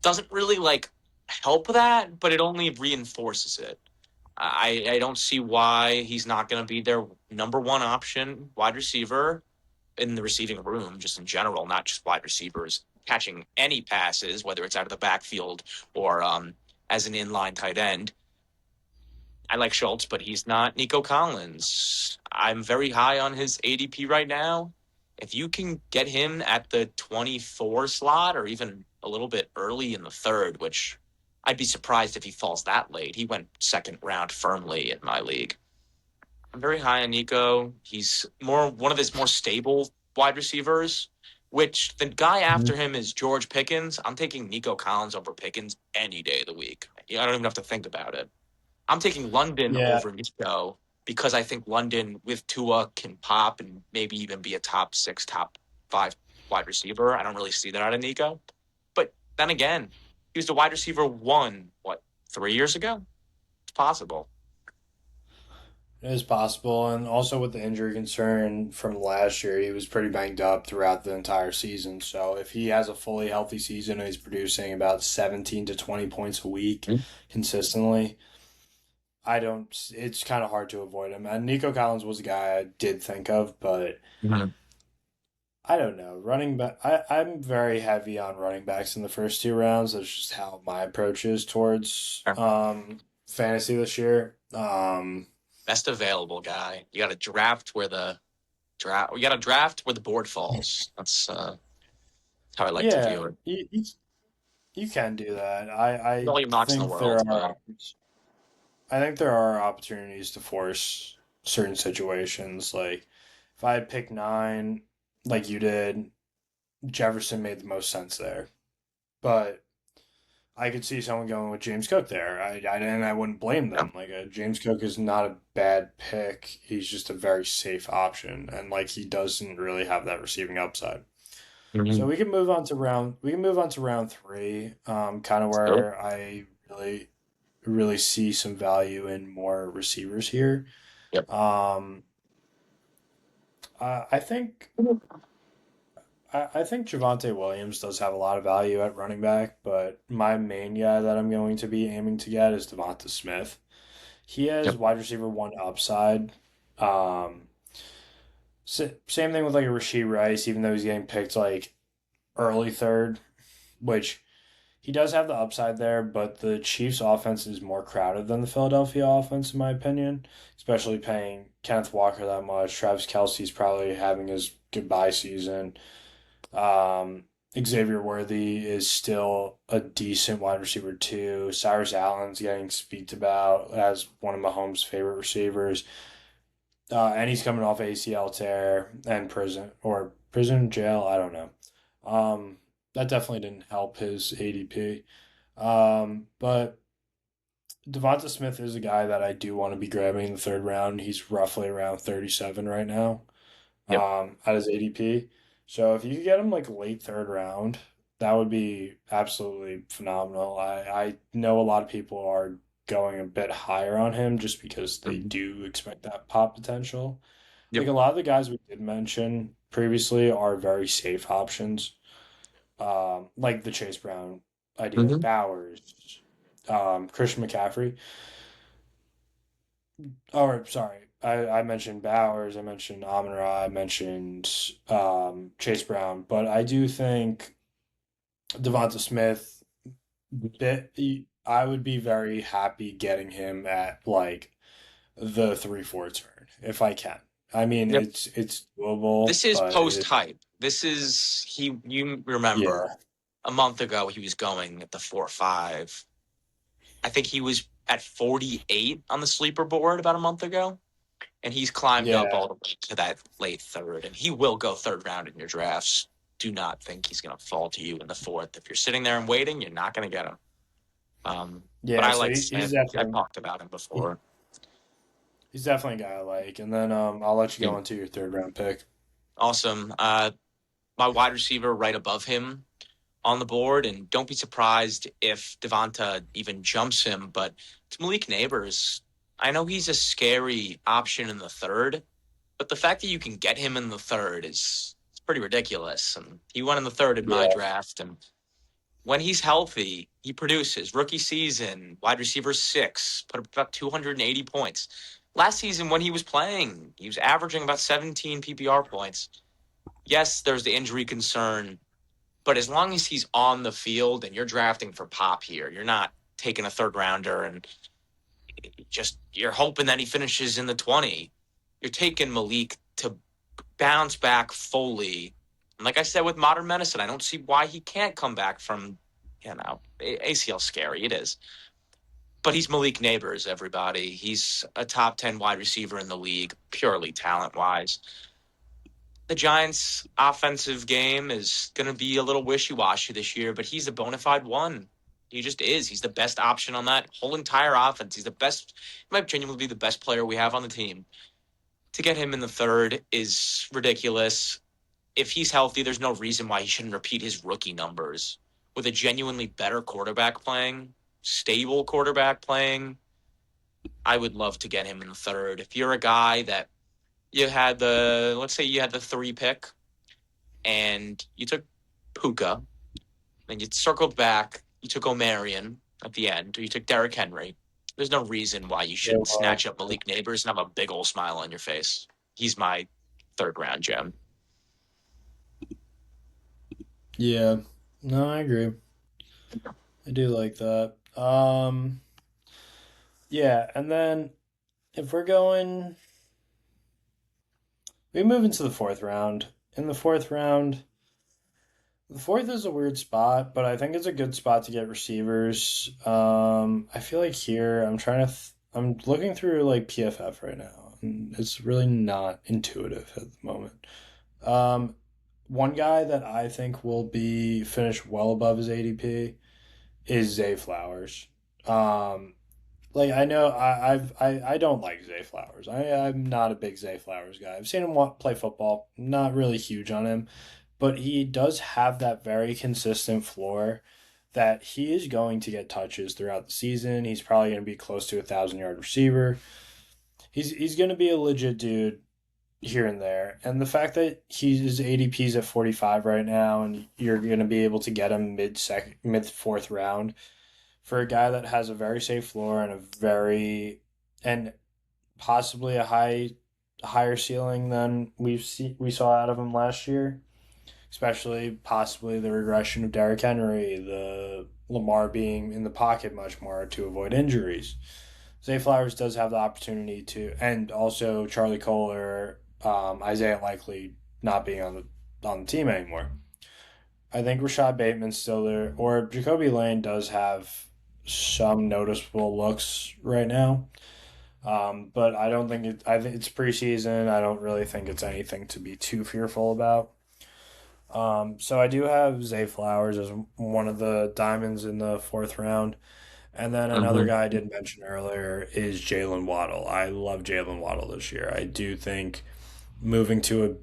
doesn't really like help that, but it only reinforces it. I don't see why he's not going to be their number one option wide receiver in the receiving room, just in general, not just wide receivers catching any passes, whether it's out of the backfield or as an inline tight end. I like Schultz, but he's not Nico Collins. I'm very high on his ADP right now. If you can get him at the 24 slot or even a little bit early in the third, which I'd be surprised if he falls that late. He went second round firmly in my league. I'm very high on Nico. He's more one of his more stable wide receivers, which the guy after him is George Pickens. I'm taking Nico Collins over Pickens any day of the week. I don't even have to think about it. I'm taking London Yeah, over Nico because I think London with Tua can pop and maybe even be a top six, top five wide receiver. I don't really see that out of Nico. But then again, he was the wide receiver one, what, 3 years ago? It's possible. it is possible. And also with the injury concern from last year, he was pretty banged up throughout the entire season. So if he has a fully healthy season and he's producing about 17 to 20 points a week consistently, I don't. It's kind of hard to avoid him. And Nico Collins was a guy I did think of, but Mm-hmm. I don't know. Running back, I'm very heavy on running backs in the first two rounds. That's just how my approach is towards fantasy this year. Best available guy. You got to draft where the draft. You got to draft where the board falls. That's how I like to Yeah, view it. you can do that. All your knocks in the Think there world, but are I think there are opportunities to force certain situations. Like if I had picked nine, like you did, Jefferson made the most sense there. But I could see someone going with James Cook there. And I wouldn't blame yeah. them. Like James Cook is not a bad pick. He's just a very safe option, and like he doesn't really have that receiving upside. So Mm-hmm. we can move on to round three. Kind of So, where I really see some value in more receivers here. yep. Um, I think I think Javonte Williams does have a lot of value at running back, but my main guy that I'm going to be aiming to get is Devonta Smith. He has Yep. wide receiver one upside. Um, Same thing with like a Rasheed Rice, even though he's getting picked like early third, which he does have the upside there, but the Chiefs' offense is more crowded than the Philadelphia offense, in my opinion, especially paying Kenneth Walker that much. Travis Kelce's probably having his goodbye season. Xavier Worthy is still a decent wide receiver too. Cyrus Allen's getting speaked about as one of Mahomes' favorite receivers. And he's coming off ACL tear and prison jail. I don't know. That definitely didn't help his ADP. But Devonta Smith is a guy that I do want to be grabbing in the third round. He's roughly around 37 right now, Yep. at his ADP. So if you could get him like late third round, that would be absolutely phenomenal. I know a lot of people are going a bit higher on him just because they Mm-hmm. do expect that pop potential. Like Yep. a lot of the guys we did mention previously are very safe options, like the Chase Brown idea, Mm-hmm. Bowers, Christian McCaffrey. Oh, sorry. I mentioned Bowers, I mentioned Amon Ra, I mentioned Chase Brown, but I do think Devonta Smith, I would be very happy getting him at like the 3-4 turn if I can. I mean, Yep. it's doable, This is but post hype. This is he. You remember yeah, a month ago he was going at the 4-5. I think he was at 48 on the sleeper board about a month ago, and he's climbed up yeah, all the way to that late third, and he will go third round in your drafts. Do not think he's going to fall to you in the fourth. If you're sitting there and waiting, you're not going to get him. But yeah. I So like he's Smith. I've definitely talked about him before. he's definitely a guy I like. And then I'll let you Yeah. go into your third round pick. Awesome. My wide receiver right above him on the board, and don't be surprised if Devonta even jumps him. But it's Malik Neighbors. I know he's a scary option in the third, but the fact that you can get him in the third is it's pretty ridiculous. And he went in the third in my Yeah. draft, and when he's healthy, he produces. Rookie season, wide receiver 6, put up about 280 points. Last season, when he was playing, he was averaging about 17 PPR points. Yes, there's the injury concern, but as long as he's on the field and you're drafting for pop here, you're not taking a third rounder and just you're hoping that he finishes in the 20. You're taking Malik to bounce back fully. And like I said with modern medicine, I don't see why he can't come back from, ACL scary. It is. But he's Malik Neighbors, everybody. He's a top 10 wide receiver in the league, purely talent wise. The Giants' offensive game is going to be a little wishy washy this year, but he's a bona fide one. He just is. He's the best option on that whole entire offense. He's the best. He might genuinely be the best player we have on the team. To get him in the third is ridiculous. If he's healthy, there's no reason why he shouldn't repeat his rookie numbers. With a genuinely better quarterback playing, stable quarterback playing, I would love to get him in the third. If you're a guy that let's say you had the 3 pick and you took Puka and you circled back, you took Omarion at the end, or you took Derrick Henry. There's no reason why you Yeah, shouldn't snatch up Malik Neighbors and have a big old smile on your face. He's my third round gem. yeah. No, I agree. I do like that. Yeah, and then if we move into the fourth round. In the fourth is a weird spot, but I think it's a good spot to get receivers. I feel like here I'm looking through like PFF right now, and it's really not intuitive at the moment. Um, One guy that I think will be finished well above his ADP is Zay Flowers. Um, like I know I don't like Zay Flowers. I'm not a big Zay Flowers guy. I've seen him play football. Not really huge on him, but he does have that very consistent floor that he is going to get touches throughout the season. He's probably going to be close to 1,000 yard receiver. He's going to be a legit dude here and there. And the fact that his ADP's at 45 right now, and you're going to be able to get him mid fourth round for a guy that has a very safe floor and and possibly a higher ceiling than we saw out of him last year, especially possibly the regression of Derrick Henry, the Lamar being in the pocket much more to avoid injuries. Zay Flowers does have the opportunity and also Charlie Kohler, Isaiah Likely not being on the team anymore. I think Rashad Bateman's still there, or Jacoby Lane does have some noticeable looks right now. But I don't think I think it's preseason. I don't really think it's anything to be too fearful about. So I do have Zay Flowers as one of the diamonds in the fourth round. And then another Mm-hmm. guy I did mention earlier is Jalen Waddle. I love Jalen Waddle this year. I do think moving to a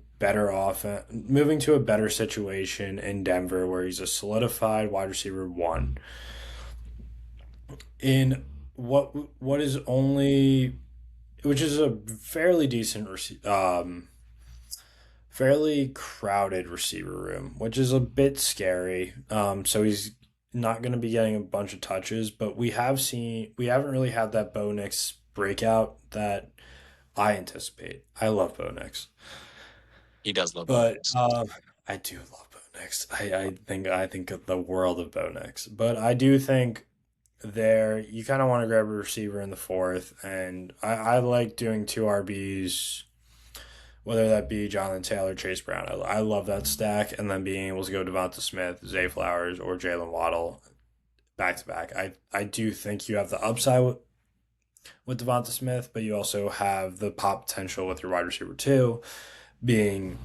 moving to a better situation in Denver where he's a solidified wide receiver 1 in what is only which is a fairly decent fairly crowded receiver room, which is a bit scary. So he's not going to be getting a bunch of touches, but we haven't really had that Bo Nix breakout that I anticipate. I love Bo Nix, He does love but bonus. I do love Bo Nix. I think of the world of Bo Nix, but I do think there you kind of want to grab a receiver in the fourth, and I like doing 2 RBs, whether that be Jonathan Taylor, Chase Brown. I love that stack, and then being able to go Devonta Smith, Zay Flowers, or Jalen Waddle back to back. I do think you have the upside with Devonta Smith, but you also have the pop potential with your wide receiver 2 being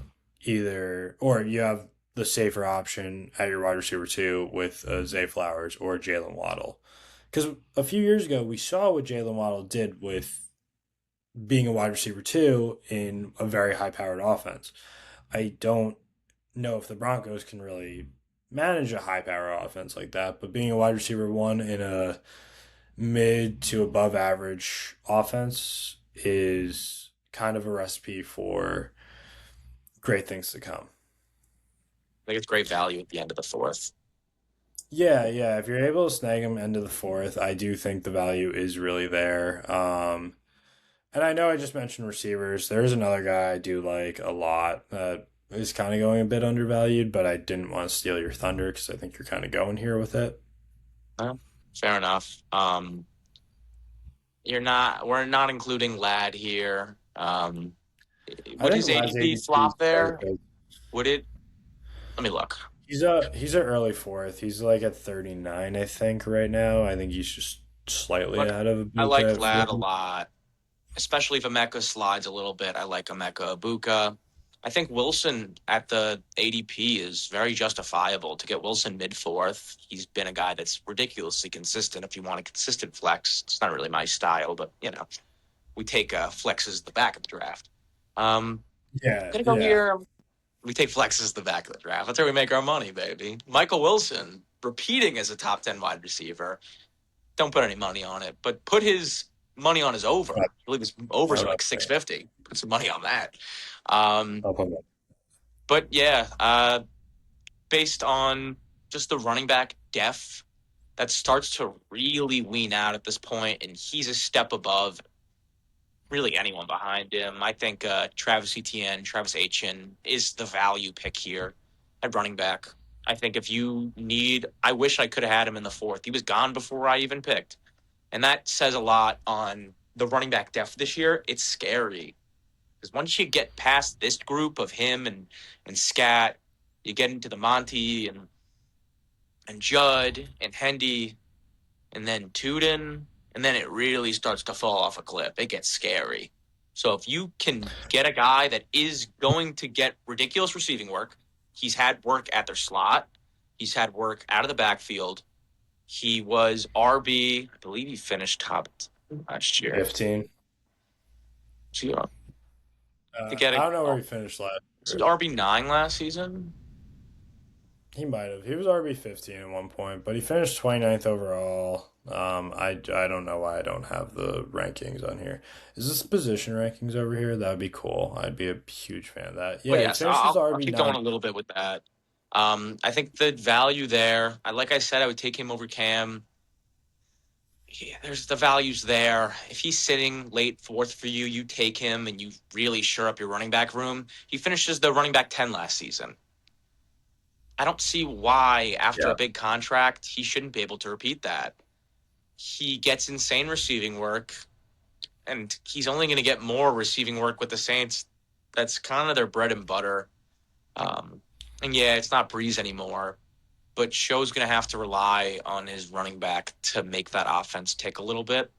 or you have the safer option at your wide receiver 2 with Zay Flowers or Jalen Waddle. Because a few years ago, we saw what Jalen Waddle did with being a wide receiver 2 in a very high powered offense. I don't know if the Broncos can really manage a high power offense like that. But being a wide receiver one in a mid to above average offense is kind of a recipe for great things to come. I think it's great value at the end of the fourth. Yeah, yeah. If you're able to snag him end of the fourth, I do think the value is really there. And I know I just mentioned receivers. There's another guy I do like a lot that is kind of going a bit undervalued, but I didn't want to steal your thunder because I think you're kind of going here with it. Well, fair enough. We're not including Lad here. I Would think his Lad's ADP ADP is flop very there? good. Would it? Let me look. He's an early fourth. He's like at 39, I think, right now. I think he's just slightly Look, ahead of I like Ibuka. Lad a lot, especially if Emeka slides a little bit. I like Emeka Ibuka. I think Wilson at the ADP is very justifiable to get Wilson mid fourth. He's been a guy that's ridiculously consistent. If you want a consistent flex, it's not really my style, but we take flexes at the back of the draft. Yeah, Gonna go yeah. here. We take flexes at the back of the draft. That's where we make our money, baby. Michael Wilson repeating as a top 10 wide receiver. Don't put any money on it, but put his money on his over. I believe his overs are like 650. Put some money on that. I'll put that. But yeah, based on just the running back depth, that starts to really wean out at this point, and he's a step above really anyone behind him. I think Travis Etienne, Travis Aitchen is the value pick here at running back. I think if you need, I wish I could have had him in the fourth. He was gone before I even picked. And that says a lot on the running back depth this year. It's scary. Because once you get past this group of him and Scat, you get into the Monty and Judd and Hendy and then Tuden, and then it really starts to fall off a cliff. It gets scary. So if you can get a guy that is going to get ridiculous receiving work, he's had work at their slot, he's had work out of the backfield. He was RB, I believe he finished top last year. 15. So, I don't know where he finished last. Was it RB9 last season? He might have. He was RB 15 at one point, but he finished 29th overall. I don't know why I don't have the rankings on here. Is this position rankings over here? That would be cool. I'd be a huge fan of that. Yeah, But he yes, finished as I'll keep going RB9. a little bit with that. I think the value there, like I said, I would take him over Cam. Yeah, there's the values there. If he's sitting late fourth for you, you take him and you really shore up your running back room. He finishes the running back 10 last season. I don't see why, after Yeah. a big contract, he shouldn't be able to repeat that. He gets insane receiving work, and he's only going to get more receiving work with the Saints. That's kind of their bread and butter. And yeah, it's not Breeze anymore, but Show's going to have to rely on his running back to make that offense tick a little bit,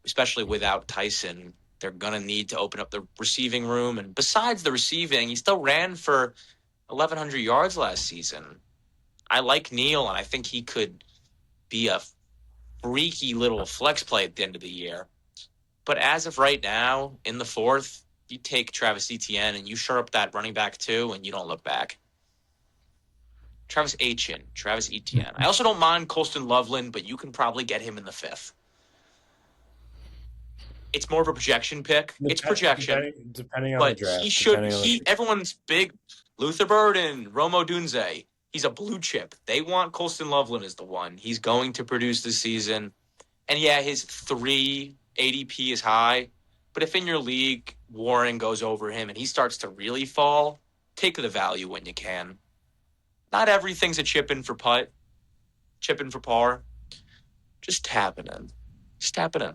especially without Tyson. They're going to need to open up the receiving room. And besides the receiving, he still ran for 1,100 yards last season. I like Neal, and I think he could be a freaky little flex play at the end of the year. But as of right now, in the fourth, you take Travis Etienne and you shore up that running back too, and you don't look back. Travis Etienne. I also don't mind Colston Loveland, but you can probably get him in the fifth. It's more of a projection pick. It's projection. Depending on But the draft. he should. Everyone's big. Luther Burden, Romo Dunze. He's a blue chip. They want Colston Loveland as the one. He's going to produce this season. And yeah, his 3 ADP is high. But if in your league Warren goes over him and he starts to really fall, take the value when you can. Not everything's a chip in for putt, chip in for par. Just tap it in. Just tap it in.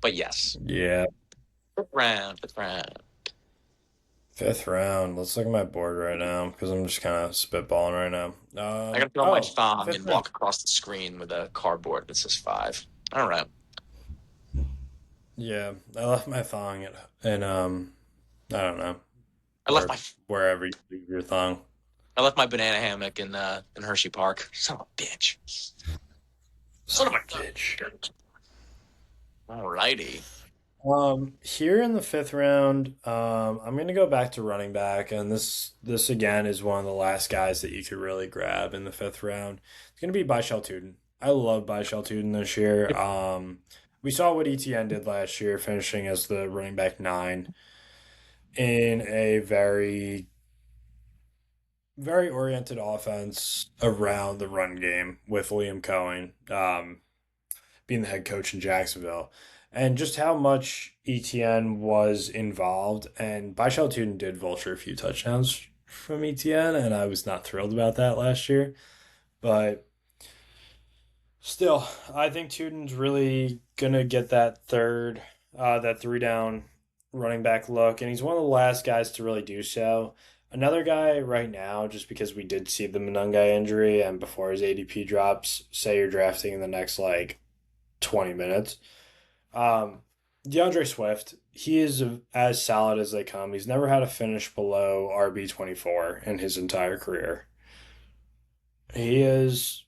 But yes. Yeah. Fifth round. Fifth round. Let's look at my board right now because I'm just kind of spitballing right now. I gotta put on my thumb fifth and round. walk across the screen with a cardboard that says 5. All right. Yeah, I left my thong and I don't know. I left wherever you leave your thong. I left my banana hammock in Hershey Park. Son of a bitch. Son of a bitch. Alrighty. Here in the fifth round, I'm gonna go back to running back, and this again is one of the last guys that you could really grab in the fifth round. It's gonna be Baishal Tuden. I love Baishal Tuden this year. We saw what ETN did last year, finishing as the running back nine in a very oriented offense around the run game with Liam Cohen. Being the head coach in Jacksonville, and just how much ETN was involved. And Baishal Tuden did vulture a few touchdowns from ETN, and I was not thrilled about that last year. But still, I think Tuden's really gonna get that three down running back look, and he's one of the last guys to really do so. Another guy right now, just because we did see the Monungai injury, and before his ADP drops, say you're drafting in the next like 20 minutes. Um, DeAndre Swift, he is as solid as they come. He's never had a finish below RB24 in his entire career. He is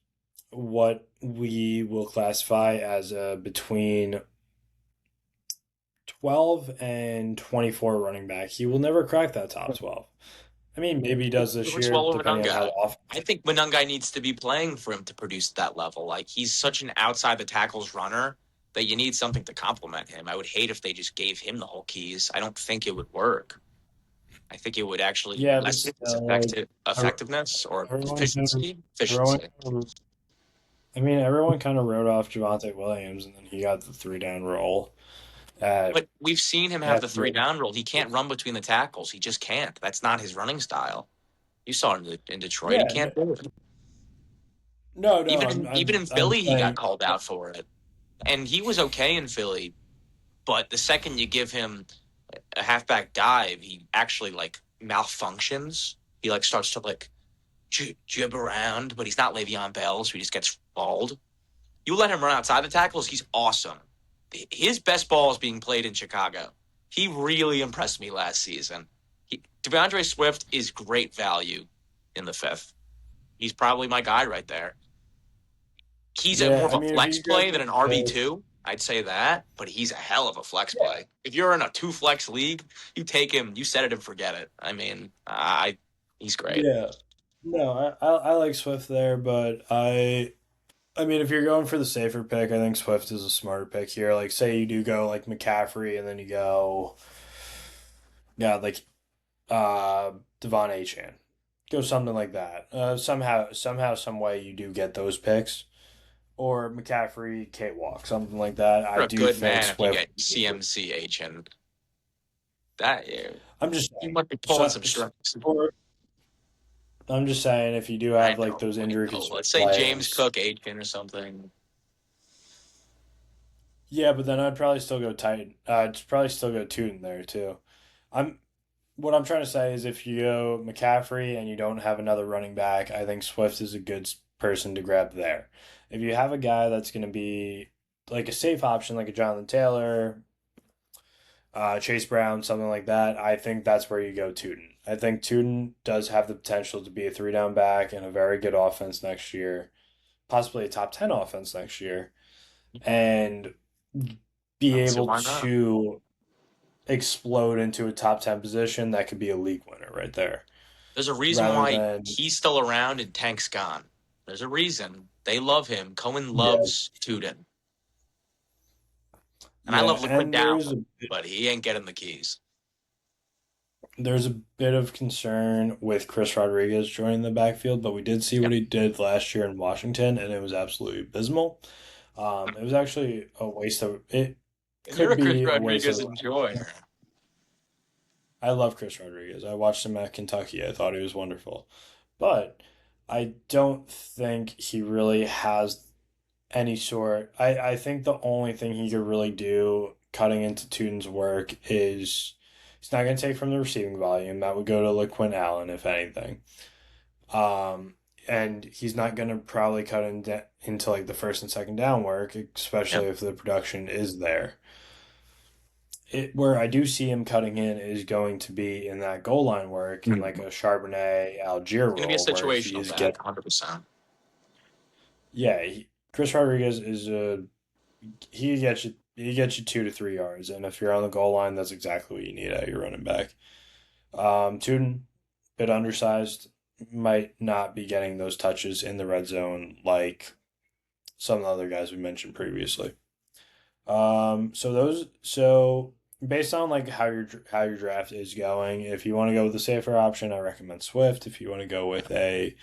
what we will classify as a between 12 and 24 running back. He will never crack that top 12. I mean, maybe he does It this works year, well over depending on how Monungai. the off. I think Monungai needs to be playing for him to produce that level. Like he's such an outside the tackles runner that you need something to complement him. I would hate if they just gave him the whole keys. I don't think it would work. I think it would actually Yeah, but lessen his still, like, effectiveness or everyone kind of, efficiency. everyone Efficiency. kind of, I mean, everyone kind of wrote off Javante Williams, and then he got the three down roll. at But we've seen him have at the three down rule. He can't run between the tackles. He just can't. That's not his running style. You saw him in Detroit. He yeah, can't do it. no, Even in I'm Philly, he got saying called out for it, and he was okay in Philly. But the second you give him a halfback dive, he actually like malfunctions. He like starts to like jib around, but he's not Le'Veon Bell, so he just gets balled. You let him run outside the tackles, he's awesome. His best ball is being played in Chicago. He really impressed me last season. DeAndre Swift is great value in the fifth. He's probably my guy right there. He's more yeah. of I a mean, if flex you grab play than the an RB fifth, two. I'd say that, but he's a hell of a flex yeah, play. If you're in a two flex league, you take him, you set it and forget it. I mean, he's great. yeah. No, I like Swift there, but I mean, if you're going for the safer pick, I think Swift is a smarter pick here. Like, say you do go like McCaffrey, and then you go, yeah, like uh Devon Achan, go something like that. Somehow, some way you do get those picks, or McCaffrey, Cakewalk, something like that. I You're a do good think man if you Swift. get CMCH and that. Yeah, I'm just you saying. might be pulling So, some strings. or I'm just saying, if you do I have like know, those I injury know. concern Let's say James players, Cook, Aiken, or something. yeah, but then I'd probably still go tight. I'd probably still go Tootin there too. I'm What I'm trying to say is if you go McCaffrey and you don't have another running back, I think Swift is a good person to grab there. If you have a guy that's going to be like a safe option, like a Jonathan Taylor, Chase Brown, something like that, I think that's where you go Tootin. I think Tootin does have the potential to be a three down back and a very good offense next year, possibly a top 10 offense next year, and I be don't see able why not. to explode into a top 10 position that could be a league winner right there There's a reason rather why than he's still around and Tank's gone. There's a reason. They love him. Cohen yeah, loves Tuden. And I yeah, love and Down, but he ain't getting the keys. there's a bit of concern with Chris Rodriguez joining the backfield, but we did see Yeah. what he did last year in Washington, and it was absolutely abysmal. It was actually a waste of it. And you're Could a Chris be a waste of. Rodriguez enjoyer. I love Chris Rodriguez. I watched him at Kentucky. I thought he was wonderful, but I don't think he really has any sort. I think the only thing he could really do cutting into Tuden's work is he's not going to take from the receiving volume. That would go to LaQuint Allen, if anything. Um, and he's not going to probably cut into like the first and second down work, Yeah. especially if the production is there. Where I do see him cutting in is going to be in that goal line work in like Mm. a Charbonnet Algier He's going to be a role where he situational is get back, 100%. yeah Chris Rodriguez is a he gets you he gets you 2 to 3 yards, and if you're on the goal line, that's exactly what you need out of your running back. Tuden, bit undersized, might not be getting those touches in the red zone like some of the other guys we mentioned previously. So based on like how your draft is going, if you want to go with a safer option, I recommend Swift. If you want to go with a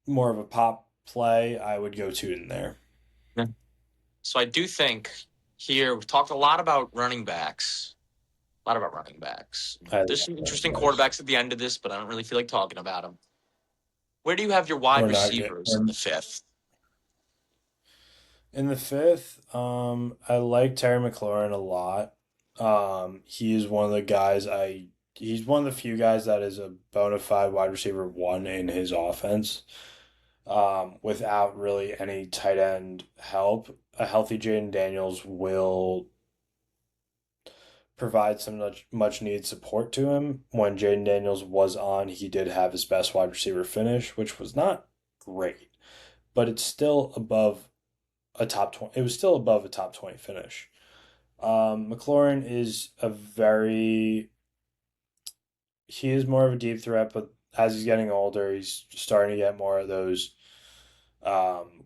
more of a pop play, I would go Tuden there. Yeah. So I do think here we've talked a lot about running backs. A lot about running backs. I love There's some running interesting backs. quarterbacks at the end of this, but I don't really feel like talking about them. Where do you have your wide We're not good. receivers in the fifth? In the fifth, I like Terry McLaurin a lot. He is one of the guys he's one of the few guys that is a bona fide wide receiver one in his offense. Without really any tight end help. A healthy Jaden Daniels will provide some much needed support to him. When Jaden Daniels was on, he did have his best wide receiver finish, which was not great, but it's still above a top 20. It was still above a top 20 finish. McLaurin is he is more of a deep threat, but as he's getting older, he's starting to get more of those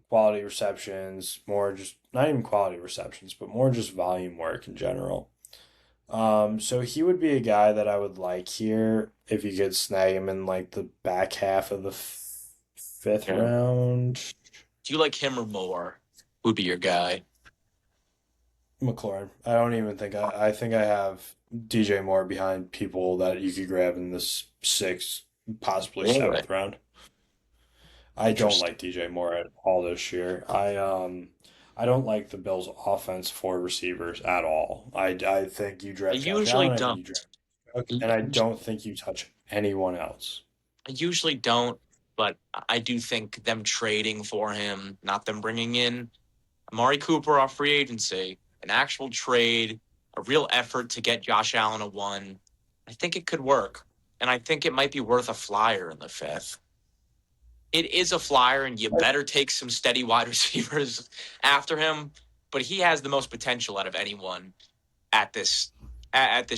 quality receptions, more just not even quality receptions, but more just volume work in general. So he would be a guy that I would like here if you could snag him in like the back half of the fifth Yeah. round. Do you like him or Moore? Who'd be your guy? McLaurin. I don't even think I think I have DJ Moore behind people that you could grab in this sixth, possibly Really? seventh round. I don't Interesting. like DJ Moore at all this year. I don't like the Bills' offense for receivers at all. I think you I draft Josh usually Allen. I think don't. you draft Cook, I and I don't think you touch anyone else. usually don't, but I do think them trading for him, not them bringing in Amari Cooper off free agency, an actual trade, a real effort to get Josh Allen a one. I think it could work, and I think it might be worth a flyer in the fifth. It is a flyer, and you better take some steady wide receivers after him. But he has the most potential out of anyone at this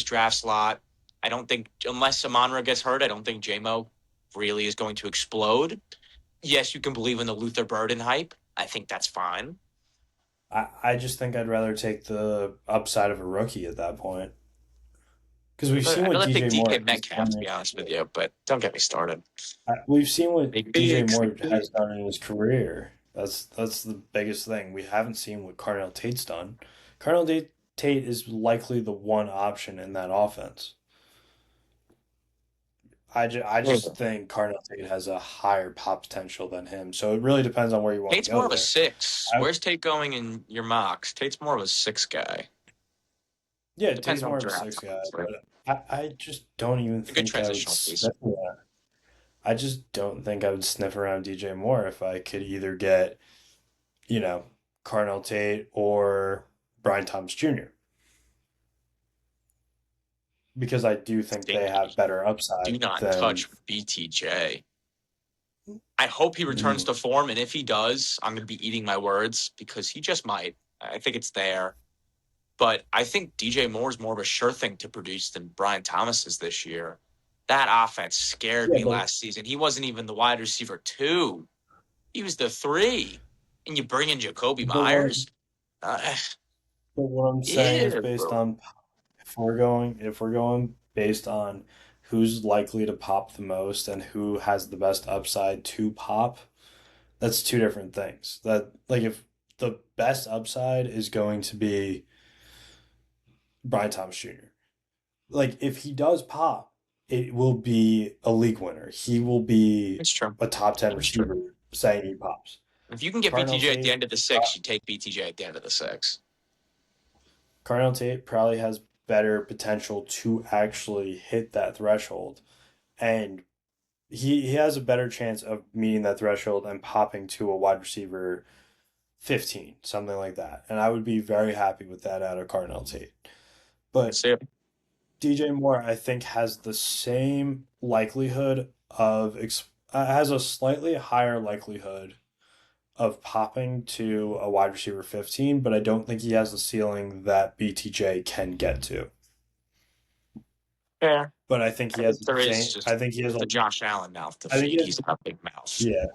draft slot. I don't think unless Amonra gets hurt, I don't think JMO really is going to explode. Yes, you can believe in the Luther Burden hype. I think that's fine. I just think I'd rather take the upside of a rookie at that point because we've seen I'd what rather take DJ DK Moore has Metcalf, done to be honest with you, but don't get me started. We've seen what Sneak DJ peek, Moore sneak has peek. done in his career. That's the biggest thing. We haven't seen what Cardinal Tate's done. Tate is likely the one option in that offense. I just think Cardinal Tate has a higher pop potential than him. So it really depends on where you want to Tate's go more of a there. six. I, Where's Tate going in your mocks? Tate's more of a six guy. yeah, Depends Tate's on more of a draft. six guy, Honestly. but I just don't even A good think I would transitional piece. sniff around. I just don't think I would sniff around DJ Moore if I could either get, you know, Cardinal Tate or Brian Thomas Jr. because I do think they have Stinky. better Do upside not than. touch BTJ. I hope he returns Mm, to form, and if he does, I'm going to be eating my words because he just might. I think it's there. But I think DJ Moore is more of a sure thing to produce than Brian Thomas is this year. That offense scared yeah, me last season. He wasn't even the wide receiver two. He was the three. And you bring in Jacoby but what Myers? Uh, but what I'm saying is yeah, based bro. on if we're going based on who's likely to pop the most and who has the best upside to pop, that's two different things. That like if the best upside is going to be Brian Thomas Jr. Like if he does pop, it will be a league winner. He will be It's true. a top 10 It's true. receiver saying he pops. If you can get Cardinal BTJ at the Tate end of the six, you take BTJ at the end of the six. Cardinal Tate probably has better potential to actually hit that threshold. And he has a better chance of meeting that threshold and popping to a wide receiver 15, something like that. And I would be very happy with that out of Cardinal Tate. But See, DJ Moore, I think, has the same likelihood has a slightly higher likelihood of popping to a wide receiver 15, but I don't think he has the ceiling that BTJ can get to. Yeah. But I think he I has think the there is same. I just think he has the like. Josh Allen mouth to I think he feed. has. He's got a big mouth. Yeah,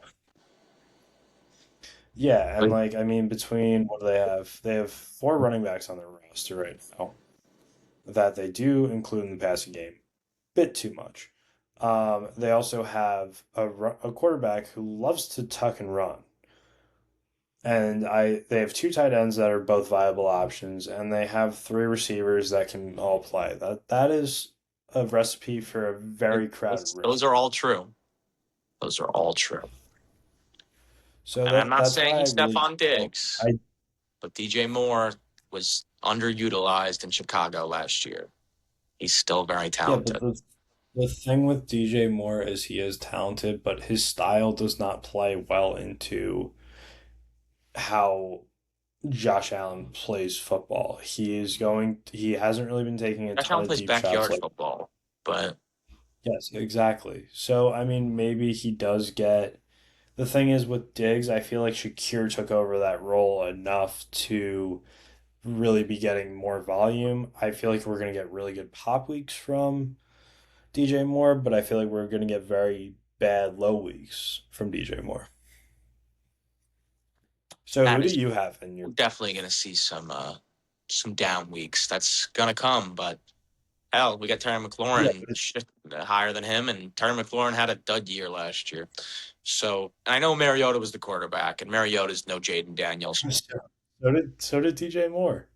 yeah, and But like I mean, between what do they have? They have four running backs on their roster right now that they do include in the passing game. Bit too much. They also have a quarterback who loves to tuck and run. And they have two tight ends that are both viable options, and they have three receivers that can all play. That is a recipe for a very crowded room. those are all true. Those are all true. So And I'm not that's saying why I he's really Stephon don't. Diggs, but DJ Moore was underutilized in Chicago last year. He's still very Yeah, but talented. the thing with DJ Moore is he is talented, but his style does not play well into how Josh Allen plays football. He hasn't really been taking a Josh ton Allen of plays deep shots backyard like. football, but Yes, exactly. So, I mean, maybe he does get. The thing is with Diggs, I feel like Shakir took over that role enough to really be getting more volume. I feel like we're going to get really good pop weeks from DJ Moore, but I feel like we're going to get very bad low weeks from DJ Moore. So, who that do is you have in your. we're definitely going to see some down weeks. That's going to come, but hell, we got Terry Yeah, McLaurin higher than him, and Terry McLaurin had a dud year last year. So I know Mariota was the quarterback, and Mariota's no Jaden Daniels. So did DJ Moore.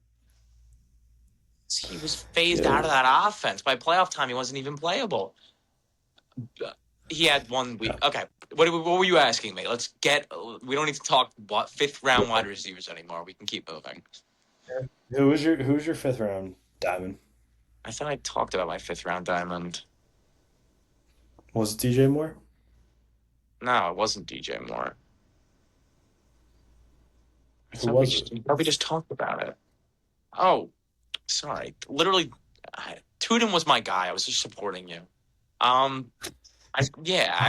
He was phased Yeah. out of that offense. By playoff time, he wasn't even playable. He had 1 week. Yeah. Okay, what were you asking me? Let's get. We don't need to talk what fifth round wide receivers anymore. We can keep moving. Who's your fifth round diamond? I thought I talked about my fifth round diamond. Was it DJ Moore? No, it wasn't DJ Moore. I Who thought was it? we probably just talked about it. Oh, sorry. Literally, Tudor was my guy. I was just supporting you. Um, I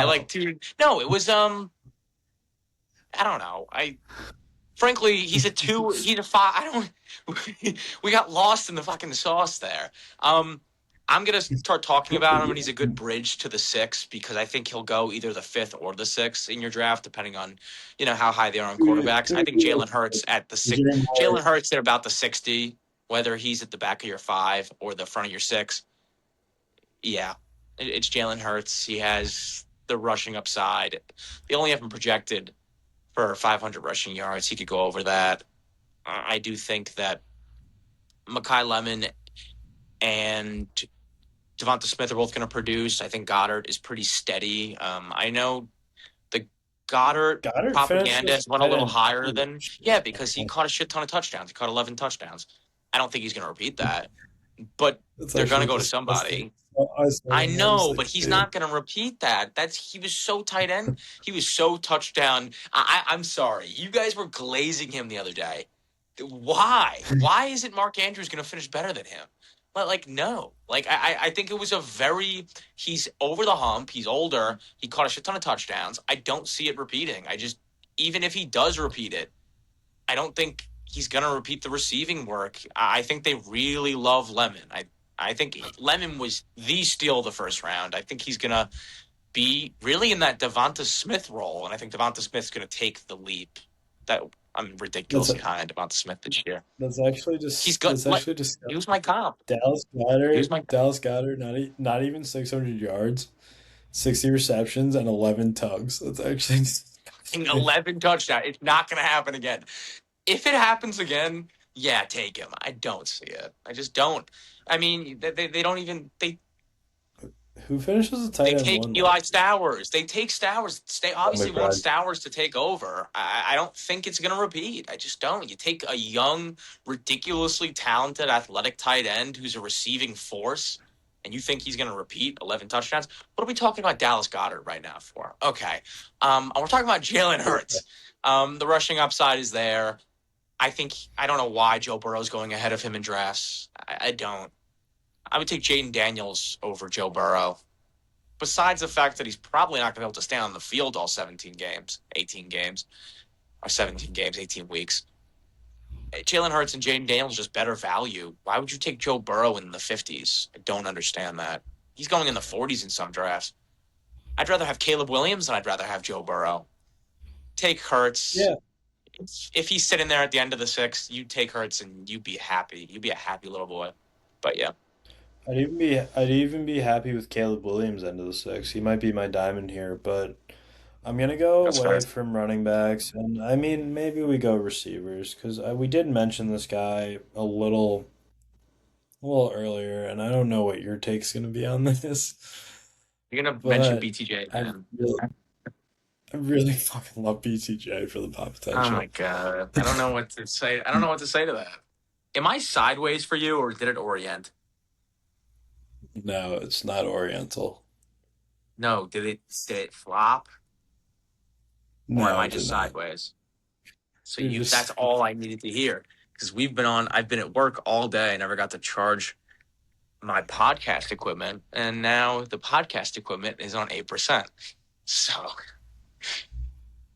Oh, like Tudor. No, it was I don't know. Frankly, he's a two. He's a five. I don't. We got lost in the fucking sauce there. Um, I'm gonna start talking about him, and he's a good bridge to the six because I think he'll go either the fifth or the sixth in your draft, depending on, how high they are on quarterbacks. I think Jalen Hurts at the six. DJ Moore. Jalen Hurts, they're about the 60. Whether he's at the back of your five or the front of your six, yeah, it's Jalen Hurts. He has the rushing upside. They only have him projected for 500 rushing yards. He could go over that. I do think that Makai Lemon and Devonta Smith are both going to produce. I think Goddard is pretty steady. I know the Goddard Goddard finished propaganda as has went a tight little end higher two than, last yeah, year. because he caught a shit ton of touchdowns. He caught 11 touchdowns. I don't think he's going to repeat that, but That's they're going to actually go to disgusting. somebody. I saw I that. I was know, like, but he's dude. not going to repeat that. He was so tight end. He was so touchdown. I'm sorry. You guys were glazing him the other day. Why? Why isn't Mark Andrews going to finish better than him? But no. I think it was he's over the hump. He's older. He caught a shit ton of touchdowns. I don't see it repeating. Even if he does repeat it, I don't think he's going to repeat the receiving work. I think they really love Lemon. I think Lemon was the steal of the first round. I think he's going to be really in that Devonta Smith role, and I think Devonta Smith's going to take the leap. That I'm That's ridiculously high on Devonta Smith this year. that's actually He's just good. that's actually He disgusting. was my comp. Dallas He was Goddard, my Dallas Goddard, not even 600 yards, 60 receptions, and 11 tugs. That's actually disgusting. 11 touchdown. It's not going to happen again. If it happens again, yeah, take him. I don't see it. I just don't. I mean, they don't even Who finishes the they tight end take one Eli last year? Stowers. They take Stowers. They Oh, obviously want McBride. Stowers to take over. I don't think it's going to repeat. I just don't. You take a young, ridiculously talented, athletic tight end who's a receiving force, and you think he's going to repeat 11 touchdowns. What are we talking about Dallas Goddard right now for? Okay. We're talking about Jalen Hurts. The rushing upside is there. I don't know why Joe Burrow's going ahead of him in drafts. I don't. I would take Jaden Daniels over Joe Burrow. Besides the fact that he's probably not going to be able to stay on the field all 17 games, 18 games. or 17 games, 18 weeks. Jalen Hurts and Jaden Daniels just better value. Why would you take Joe Burrow in the 50s? I don't understand that. He's going in the 40s in some drafts. I'd rather have Caleb Williams than I'd rather have Joe Burrow. Take Hurts. Yeah, If he's sitting there at the end of the sixth, you take Hurts and you'd be happy. You'd be a happy little boy. But yeah, I'd even be happy with Caleb Williams end of the six. He might be my diamond here, but I'm gonna go that's fair. away from running backs, and I mean maybe we go receivers because we did mention this guy a little earlier, and I don't know what your take's gonna be on this, You're gonna mention but BTJ I again. really, I really fucking love BTJ for the pop Oh my potential. god. I don't know what to say. I don't know what to say to that. Am I sideways for you or did it orient? No, it's not Oriental. No, did it flop? Or am No, I it did just not. sideways? So You're that's just all I needed to hear. Because I've been at work all day. I never got to charge my podcast equipment. And now the podcast equipment is on 8%. So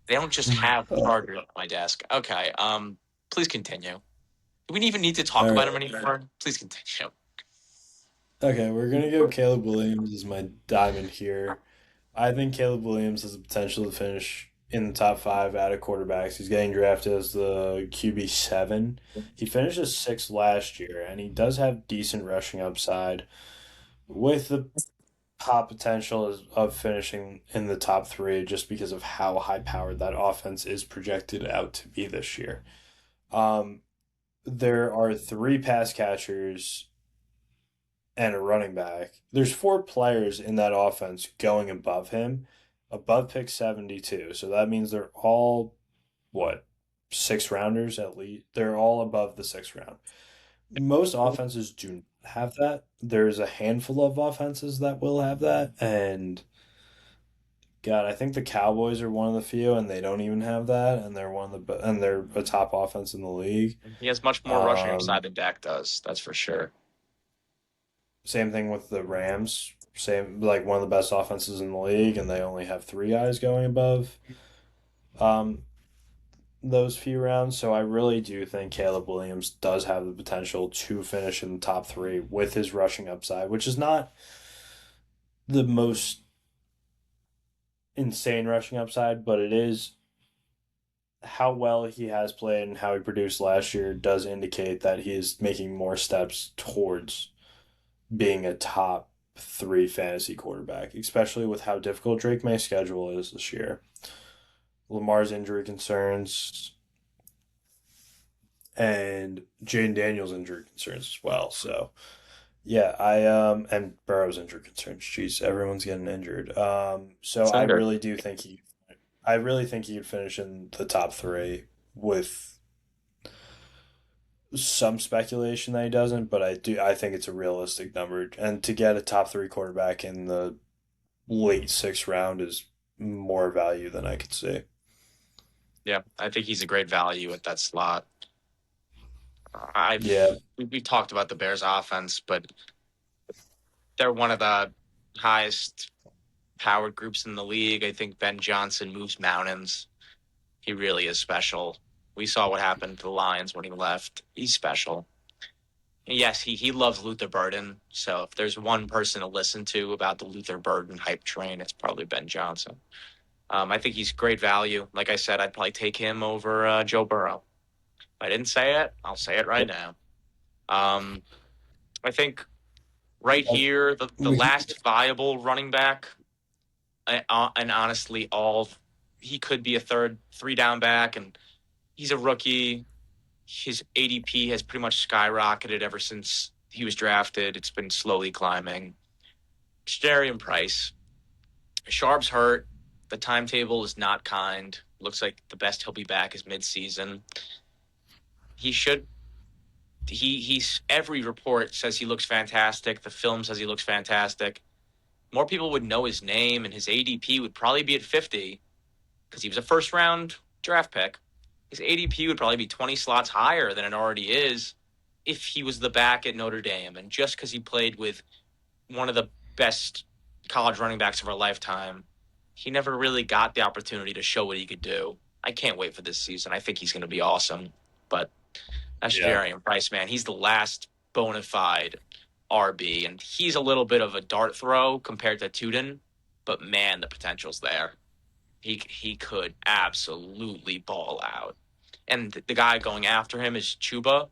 they don't just have all chargers on my desk. Okay. Please continue. Do we even need to talk about right. him anymore? Please continue. Okay, we're gonna go Caleb Williams as my diamond here. I think Caleb Williams has the potential to finish in the top five out of quarterbacks. He's getting drafted as the QB7. He finished as sixth last year, and he does have decent rushing upside with the top potential of finishing in the top three just because of how high powered that offense is projected out to be this year. Um, there are three pass catchers and a running back. There's four players in that offense going above him, above pick 72. So that means they're all, what, six rounders at least? They're all above the sixth round. Most offenses do not have that. There's a handful of offenses that will have that. And God, I think the Cowboys are one of the few, and they don't even have that, and they're and they're a top offense in the league. He has much more rushing Um, upside than Dak does. That's for sure. Same thing with the Rams. Same like one of the best offenses in the league, and they only have three guys going above um, those few rounds. So I really do think Caleb Williams does have the potential to finish in the top three with his rushing upside, which is not the most insane rushing upside, but it is how well he has played and how he produced last year does indicate that he is making more steps towards being a top three fantasy quarterback, especially with how difficult Drake May's schedule is this year. Lamar's injury concerns and Jaden Daniels' injury concerns as well. So yeah, I and Burrow's injury concerns. Jeez, everyone's getting injured. So Thunder. I really think he could finish in the top three with some speculation that he doesn't, but I think it's a realistic number. And to get a top three quarterback in the late sixth round is more value than I could see. Yeah, I think he's a great value at that slot. I've Yeah, we've talked about the Bears offense, but they're one of the highest powered groups in the league. I think Ben Johnson moves mountains. He really is special. We saw what happened to the Lions when he left. He's special. Yes, he loves Luther Burden. So if there's one person to listen to about the Luther Burden hype train, it's probably Ben Johnson. I think he's great value. Like I said, I'd probably take him over Joe Burrow. If I didn't say it, I'll say it right now. Um, I think right I, here, the we can, last viable running back, and honestly, all he could be a three down back, and he's a rookie. His ADP has pretty much skyrocketed ever since he was drafted. It's been slowly climbing. Starion Price. Sharp's hurt. The timetable is not kind. Looks like the best he'll be back is midseason. He should. He's every report says he looks fantastic. The film says he looks fantastic. More people would know his name, and his ADP would probably be at 50 because he was a first round draft pick. His ADP would probably be 20 slots higher than it already is if he was the back at Notre Dame. And just because he played with one of the best college running backs of our lifetime, he never really got the opportunity to show what he could do. I can't wait for this season. I think he's going to be awesome. But that's Yeah. Jadarian Price, man. He's the last bona fide RB, and he's a little bit of a dart throw compared to Tuden, but man, the potential's there. He could absolutely ball out. And the guy going after him is Chuba,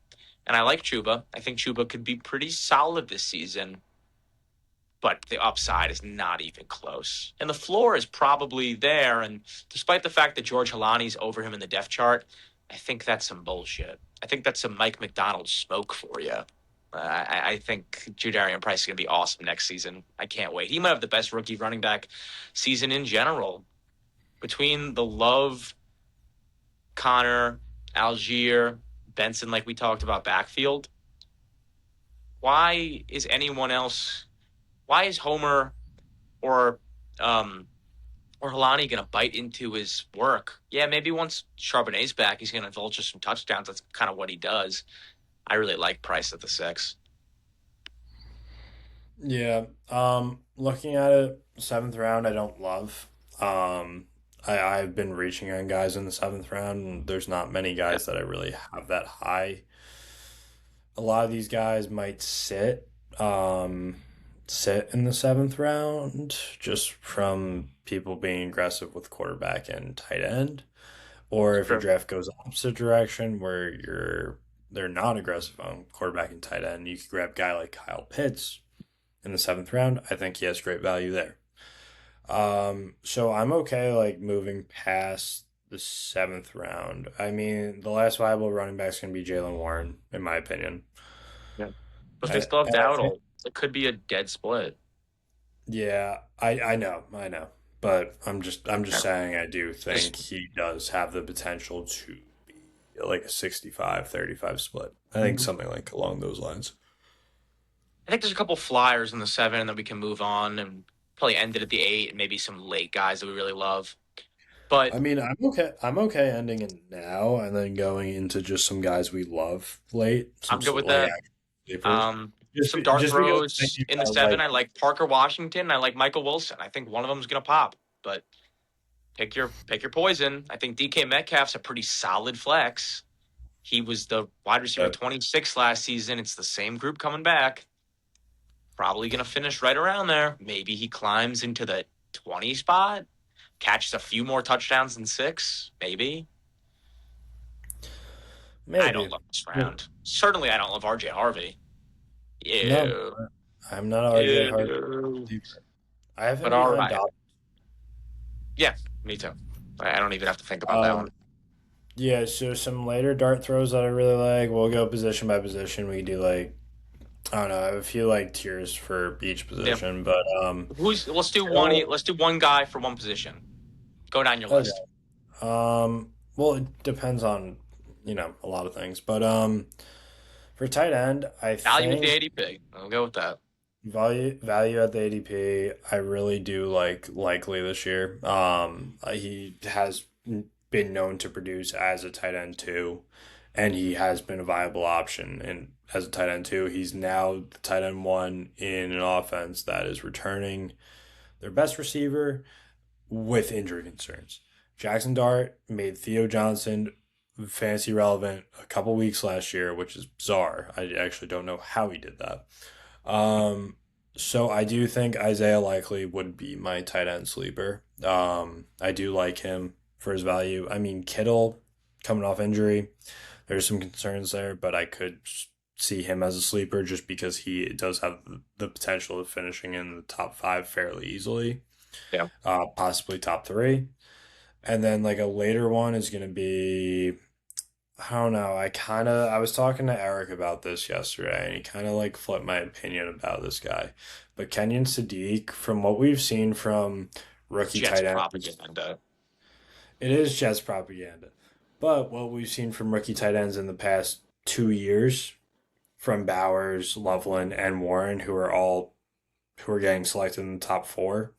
and I like Chuba. I think Chuba could be pretty solid this season, but the upside is not even close. And the floor is probably there. And despite the fact that George Halani's over him in the depth chart, I think that's some bullshit. I think that's some Mike McDonald smoke for you. I think Judarian Price is going to be awesome next season. I can't wait. He might have the best rookie running back season in general. Between the Love, Connor, Algier, Benson, like we talked about, backfield, why is anyone else? Why is Homer or um, or Halani going to bite into his work? Yeah, maybe once Charbonnet's back, he's going to vulture some touchdowns. That's kind of what he does. I really like Price at the 6. Yeah. Looking at it, seventh round, I don't love. I've been reaching on guys in the seventh round, and there's not many Yeah, guys that I really have that high. A lot of these guys might um, sit in the seventh round just from people being aggressive with quarterback and tight end. Or if your true. draft goes opposite direction where they're not aggressive on quarterback and tight end, you could grab a guy like Kyle Pitts in the seventh round. I think he has great value there. So I'm okay like moving past the seventh round. I mean, the last viable running back is gonna be Jalen Warren, in my opinion. Yeah. But they I, still have and I think, Dowdle. It could be a dead split. yeah, I know, but I'm just Yeah. saying I do There's, think he does have the potential to be like a 65-35 split. I think Mhm. something like along those lines. I think there's a couple flyers in the 7, and then we can move on and probably end it at the 8, and maybe some late guys that we really love. But I mean, I'm okay. I'm okay ending it now and then going into just some guys we love late, I'm good with like that. actual sleepers. Some dart Just because I'm throws thinking in the about 7. like I like Parker Washington. I like Michael Wilson. I think one of them is going to pop. But pick your poison. I think DK Metcalf's a pretty solid flex. He was the wide receiver uh, 26 last season. It's the same group coming back. Probably going to finish right around there. Maybe he climbs into the 20 spot, catches a few more touchdowns than 6. Maybe. I don't maybe. love this round. Certainly, I don't love RJ Harvey. No, Ew. I'm not an RJ Hart Ew. sleeper. I have him But all behind right. Dobbs. Yeah, me too. I don't even have to think about that one. Um, yeah. So some later dart throws that I really like. We'll go position by position. We do like I don't know. I have a few like tiers for each Yeah. position, but Who's let's do one Kittle. let's do one guy for one position. Go down your Okay. list. Well, it depends on a lot of things, but for tight end, I Value at the think ADP. I'll go with that. value at the ADP. I really do like Likely this year. He has been known to produce as a tight end too, and he has been a viable option. And as a tight end too, he's now the tight end one in an offense that is returning their best receiver with injury concerns. Jackson Dart made Theo Johnson fantasy relevant a couple weeks last year, which is bizarre. I actually don't know how he did that. So I do think Isaiah Likely would be my tight end sleeper. I do like him for his value. I mean, Kittle coming off injury, there's some concerns there, but I could see him as a sleeper just because he does have the potential of finishing in the top five fairly easily, Yeah. possibly top three. And then like a later one is going to be I don't know. I was talking to Eric about this yesterday, and he kind of like flipped my opinion about this guy. But Kenyon Sadiq, from what we've seen from rookie Jets tight ends, propaganda. it is Jets propaganda. But what we've seen from rookie tight ends in the past 2 years, from Bowers, Loveland, and Warren, who are getting selected in the top four,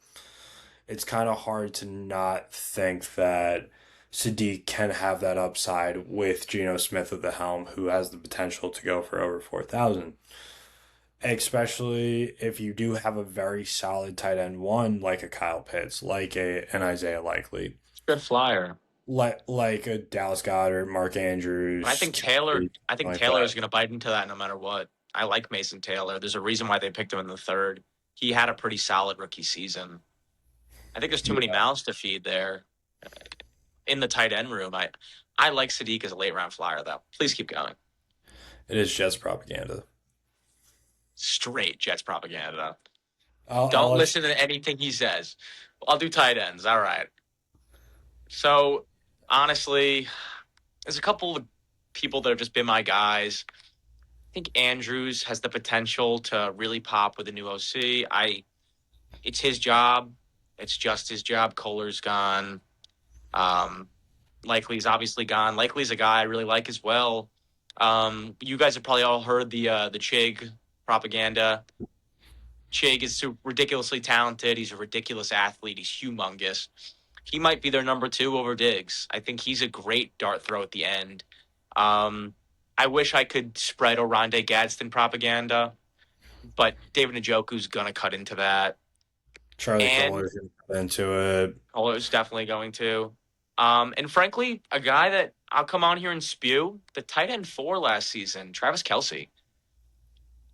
it's kind of hard to not think that Sadiq can have that upside with Geno Smith at the helm, who has the potential to go for over 4,000. Especially if you do have a very solid tight end one, like a Kyle Pitts, like an Isaiah Likely. Good flyer. like a Dallas Goedert, Mark But I Andrews, think Taylor, Kelly, I think like Taylor that. is going to bite into that no matter what. I like Mason Taylor. There's a reason why they picked him in the third. He had a pretty solid rookie season. I think there's too many Yeah, mouths to feed there in the tight end room. I like Sadiq as a late round flyer though. Please keep going. it is just propaganda. Straight Jets propaganda. I'll Don't let you. listen to anything he says. I'll do tight ends. All right. So honestly, there's a couple of people that have just been my guys. I think Andrews has the potential to really pop with a new OC. It's his job. It's just his job. Kohler's gone. Um, Likely's obviously gone. Likely's a guy I really like as well. You guys have probably all heard the Chig propaganda. Chig is so ridiculously talented. He's a ridiculous athlete. He's humongous. He might be their number two over Diggs. I think he's a great dart throw at the end. Um, I wish I could spread Oronde Gadsden propaganda, but David Njoku's going to cut into that. Charlie And Coller's into it. Kohler's definitely going to. And frankly, a guy that I'll come on here and spew, the tight end four last season, Travis Kelce.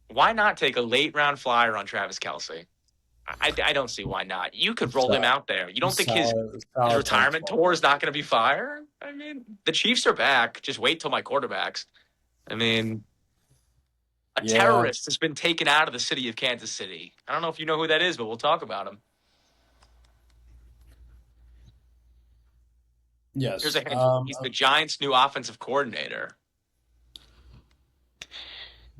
Why not take a late round flyer on Travis Kelce? I don't see why not. You could roll him So, out there. You don't think his solid 10 retirement 12. tour is not going to be fire? I mean, the Chiefs are back. Just wait till my quarterbacks. I mean, a Yeah, terrorist has been taken out of the city of Kansas City. I don't know if you know who that is, but we'll talk about him. Here's yes. a hint. He's the Giants' new offensive coordinator.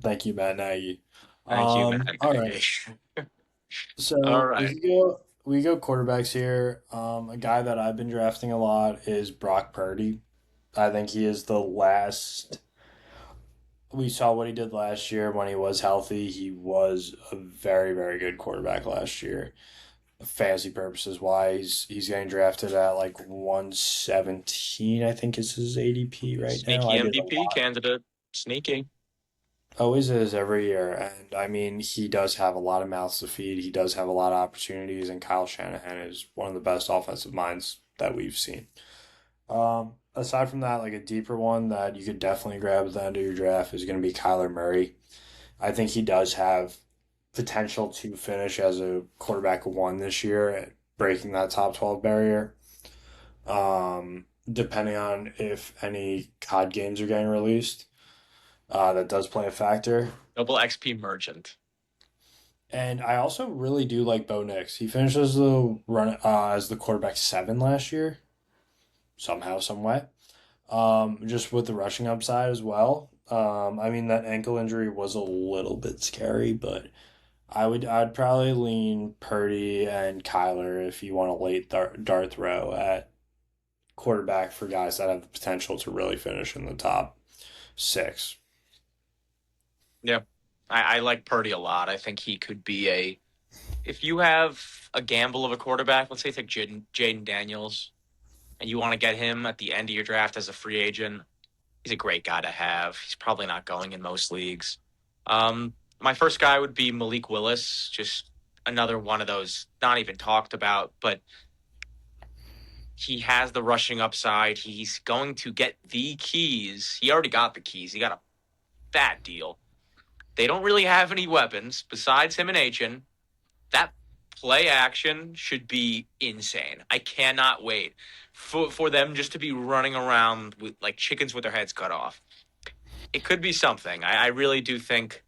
Thank you, Matt Nagy. Thank you, Matt All right. Nagy. All So right. we go quarterbacks here. A guy that I've been drafting a lot is Brock Purdy. I think he is the last. We saw what he did last year when he was healthy. He was a very, very good quarterback last year. Fantasy purposes wise, he's getting drafted at like 117, I think is his ADP right now. Sneaky I did a MVP lot. candidate. Sneaky. Always is every year. And I mean, he does have a lot of mouths to feed. He does have a lot of opportunities. And Kyle Shanahan is one of the best offensive minds that we've seen. Aside from that, like a deeper one that you could definitely grab at the end of your draft is going to be Kyler Murray. I think he does have potential to finish as a quarterback one this year at breaking that top 12 barrier. Depending on if any COD games are getting released, that does play a factor. Double XP merchant. And I also really do like Bo Nix. He finished as the run as the quarterback seven last year, somehow, some way. Just with the rushing upside as well. I mean that ankle injury was a little bit scary, but I'd probably lean Purdy and Kyler if you want a late dart throw at quarterback for guys that have the potential to really finish in the top six. Yeah. I like Purdy a lot. I think he could be if you have a gamble of a quarterback, let's say take Jaden Daniels, and you want to get him at the end of your draft as a free agent, he's a great guy to have. He's probably not going in most leagues. My first guy would be Malik Willis, just another one of those not even talked about, but he has the rushing upside. He's going to get the keys. He already got the keys. He got a bad deal. They don't really have any weapons besides him and Achan. That play action should be insane. I cannot wait for them just to be running around with like chickens with their heads cut off. It could be something. I really do think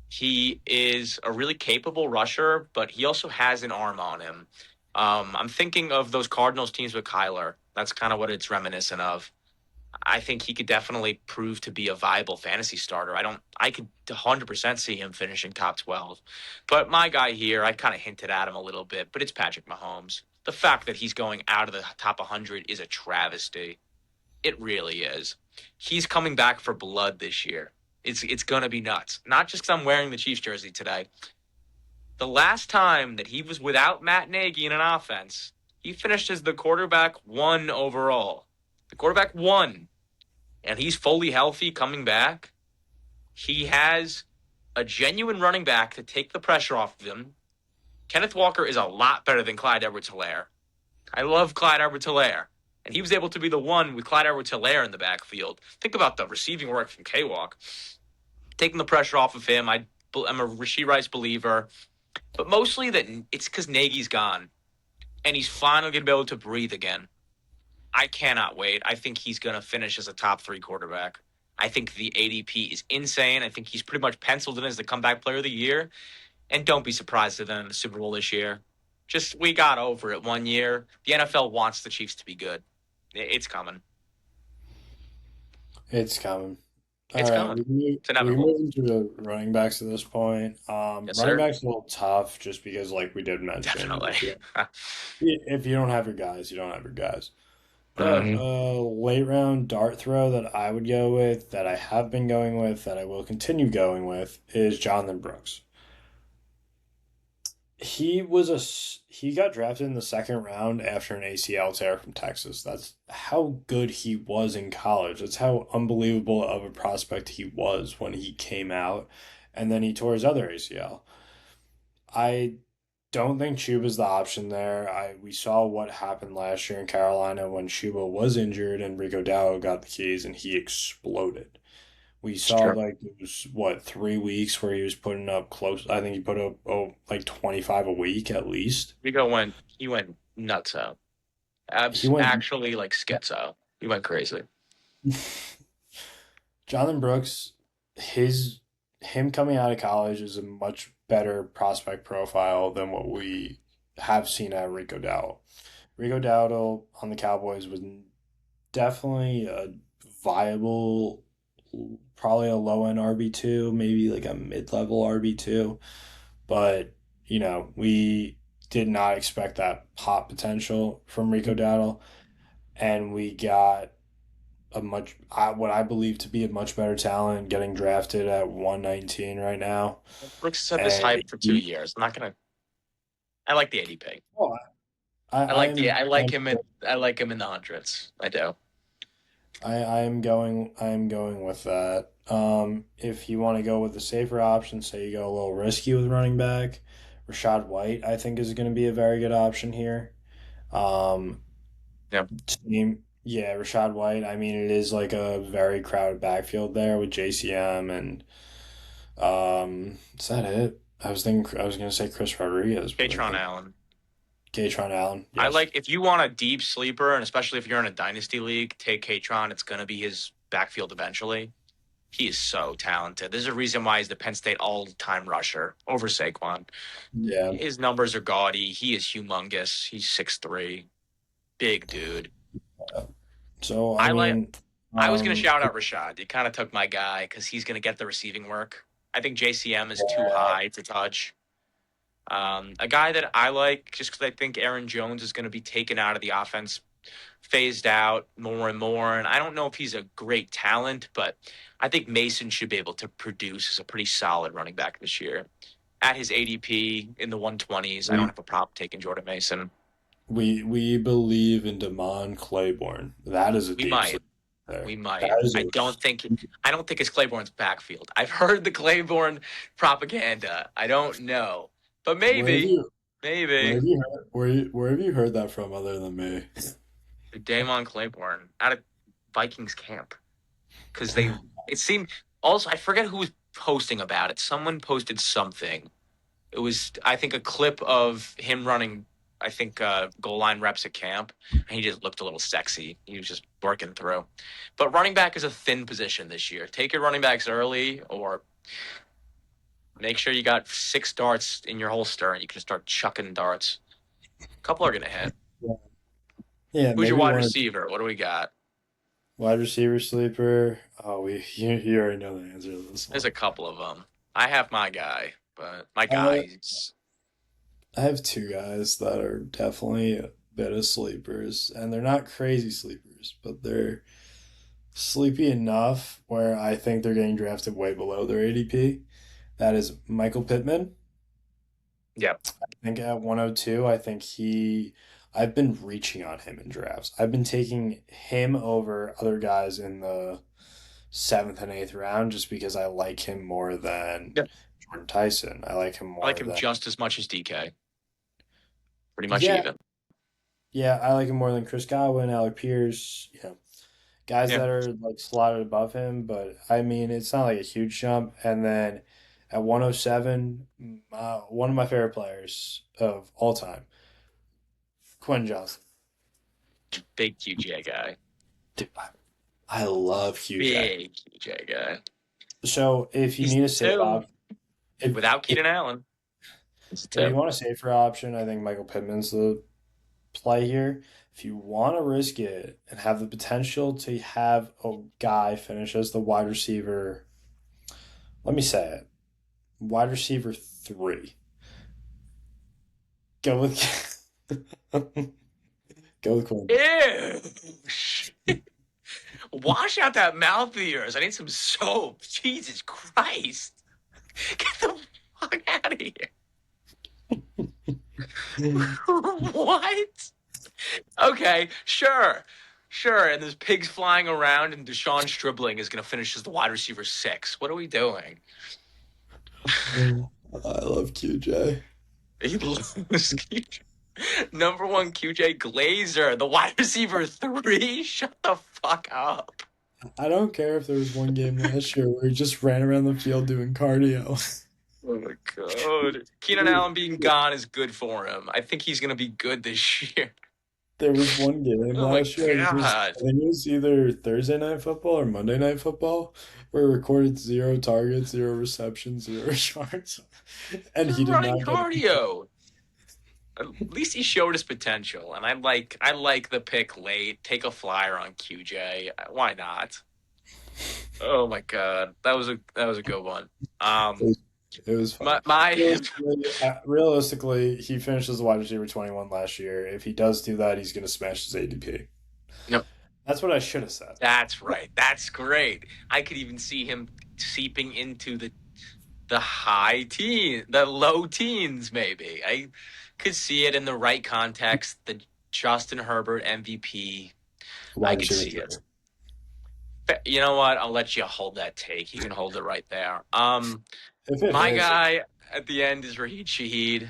he is a really capable rusher, but he also has an arm on him. I'm thinking of those Cardinals teams with Kyler. That's kind of what it's reminiscent of. I think he could definitely prove to be a viable fantasy starter. I could 100% see him finishing top 12. But my guy here, I kind of hinted at him a little bit, but it's Patrick Mahomes. The fact that he's going out of the top 100 is a travesty. It really is. He's coming back for blood this year. It's going to be nuts. Not just because I'm wearing the Chiefs jersey today. The last time that he was without Matt Nagy in an offense, he finished as the quarterback one overall. The quarterback one, and he's fully healthy coming back. He has a genuine running back to take the pressure off of him. Kenneth Walker is a lot better than Clyde Edwards-Helaire. I love Clyde Edwards-Helaire. And he was able to be the one with Clyde Edwards-Helaire in the backfield. Think about the receiving work from K-Walk. Taking the pressure off of him. I'm a Rashee Rice believer. But mostly that it's because Nagy's gone. And he's finally going to be able to breathe again. I cannot wait. I think he's going to finish as a top 3 quarterback. I think the ADP is insane. I think he's pretty much penciled in as the comeback player of the year. And don't be surprised if they're in the Super Bowl this year. Just, we got over it one year. The NFL wants the Chiefs to be good. It's coming. It's coming. All It's right, coming. It's we can inevitable. move into the running backs at this point. Yes, Running sir. backs a little tough just because, like we did mention, Definitely. if you don't have your guys, you don't have your guys. But Mhm. late round dart throw that I would go with, that I have been going with, that I will continue going with, is Jonathan Brooks. He got drafted in the second round after an ACL tear from Texas. That's how good he was in college. That's how unbelievable of a prospect he was when he came out, and then he tore his other ACL. I don't think Chuba's the option there. We saw what happened last year in Carolina when Chuba was injured and Rico Dowdle got the keys and he exploded. We It's saw true. like it was what 3 weeks where he was putting up close. I think he put up like 25 a week at least. He went nuts out. He went. Actually like schizo. He went crazy. Jonathan Brooks, his him coming out of college is a much better prospect profile than what we have seen at Rico Dowdle. Rico Dowdle on the Cowboys was definitely a viable, probably a low end RB2, maybe like a mid level RB2. But, we did not expect that pop potential from Rico Dowdle. And we got what I believe to be a much better talent getting drafted at 119 right now. Brooks had this And hype for 2 years. I like the ADP. oh, I like him in the hundreds. I do. I am going with that. If you want to go with the safer option, say you go a little risky with running back, Rashad White I think is going to be a very good option here. Um, Yeah. yeah, Rashad White. I mean, it is like a very crowded backfield there with JCM and is that it? I was going to say Chris Rodriguez, but I Patron think Allen. Katron Allen. I Yes. like if you want a deep sleeper, and especially if you're in a dynasty league, take Katron. It's gonna be his backfield eventually. He is so talented. There's a reason why he's the Penn State all-time rusher over Saquon. Yeah. His numbers are gaudy. He is humongous. He's 6'3", big dude. So I I like. mean, I was gonna um, shout out Rashad. You kind of took my guy because he's gonna get the receiving work. I think JCM is too yeah, high to touch. A guy that I like just because I think Aaron Jones is going to be taken out of the offense, phased out more and more. And I don't know if he's a great talent, but I think Mason should be able to produce as a pretty solid running back this year. At his ADP in the 120s, I don't we have a problem taking Jordan Mason. we believe in Damon Claiborne. That is a We deep might. sleep there. We might. That is a I don't think it's Claiborne's backfield. I've heard the Claiborne propaganda. I don't know. But where have maybe, you where maybe have you heard where have you heard that from other than me? Damon Claiborne out of Vikings camp. Because it seemed, also, I forget who was posting about it. Someone posted something. It was, I think, a clip of him running, I think, goal line reps at camp, and he just looked a little sexy. He was just working through. But running back is a thin position this year. Take your running backs early, or make sure you got 6 darts in your holster, and you can start chucking darts. A couple are going to hit. Yeah, yeah, Who's your maybe wide one receiver? What do we got? wide receiver sleeper. Oh, you already know the answer to this There's one. a couple of them. I have my guy, but my Uh, guy's I have two guys that are definitely a bit of sleepers, and they're not crazy sleepers, but they're sleepy enough where I think they're getting drafted way below their ADP. That is Michael Pittman. yeah. I think at 102, I've been reaching on him in drafts. I've been taking him over other guys in the seventh and eighth round just because I like him more than Yep. Jordan Tyson. I like him I like more him than, just as much as DK. Pretty much yeah, even. Yeah, I like him more than Chris Godwin, Alec Pierce, guys Yeah, that are like slotted above him. But I mean, it's not like a huge jump. And then at 107, one of my favorite players of all time, Quentin Johnson. big QJ guy. Dude, I love QJ. Big QJ guy. So if you He's need a the safe two option, if, without if Keenan Allen. He's the if you two. want a safer option, I think Michael Pittman's the play here. If you want to risk it and have the potential to have a guy finish as the wide receiver, let me say it, wide receiver three. Go with go with Quinn. Ew. Wash out that mouth of yours. I need some soap. Jesus Christ. Get the fuck out of here. What? Okay, sure. Sure, and there's pigs flying around, and Deshaun Stribling is going to finish as the wide receiver six. What are we doing? I love QJ. He loves number one QJ Glazer, the wide receiver three. Shut the fuck up. I don't care if there was one game last year where he just ran around the field doing cardio. Oh my god. Keenan Allen being gone is good for him. I think he's going to be good this year. There was one game Oh my last year. god. I think it was either Thursday Night Football or Monday Night Football, where he recorded 0 targets, 0 receptions, 0 yards, and You're he did running not get. cardio. At least he showed his potential, and I like the pick late. Take a flyer on QJ. Why not? Oh my god, that was a good one. It was, it was fun. My Realistically, he finished as a wide receiver 21 last year. If he does do that, he's going to smash his ADP. no, That's what I should have said. that's right. That's great. I could even see him seeping into the low teens, maybe. I could see it in the right context. The Justin Herbert MVP. I Wide could receiver see it. three. You know what? I'll let you hold that take. You can hold it right there. If it My hits, guy at the end is Raheed Shaheed.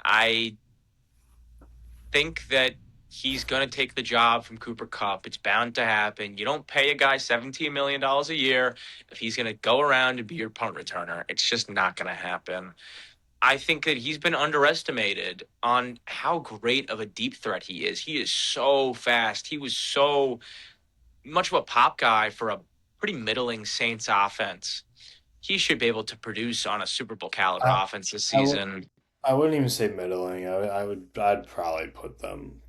I think that he's going to take the job from Cooper Cup. It's bound to happen. You don't pay a guy $17 million a year if he's going to go around and be your punt returner. It's just not going to happen. I think that he's been underestimated on how great of a deep threat he is. He is so fast. He was so much of a pop guy for a pretty middling Saints offense. He should be able to produce on a Super Bowl caliber I, offense this I, w- season. I wouldn't even say middling. I'd probably put them.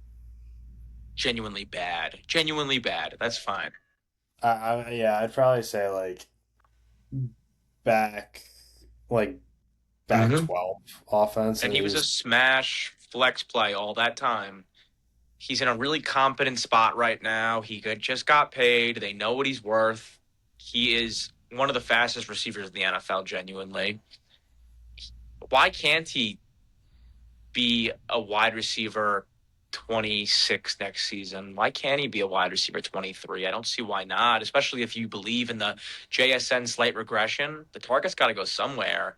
Genuinely bad. Genuinely bad. That's fine. Yeah, I'd probably say back, like back Mm-hmm. 12 offense, And and he was a smash flex play all that time. He's in a really competent spot right now. Just got paid. They know what he's worth. He is one of the fastest receivers in the NFL, genuinely. Why can't he be a wide receiver 26 next season? Why can't he be a wide receiver 23? I don't see why not, especially if you believe in the JSN slight regression. The target's got to go somewhere.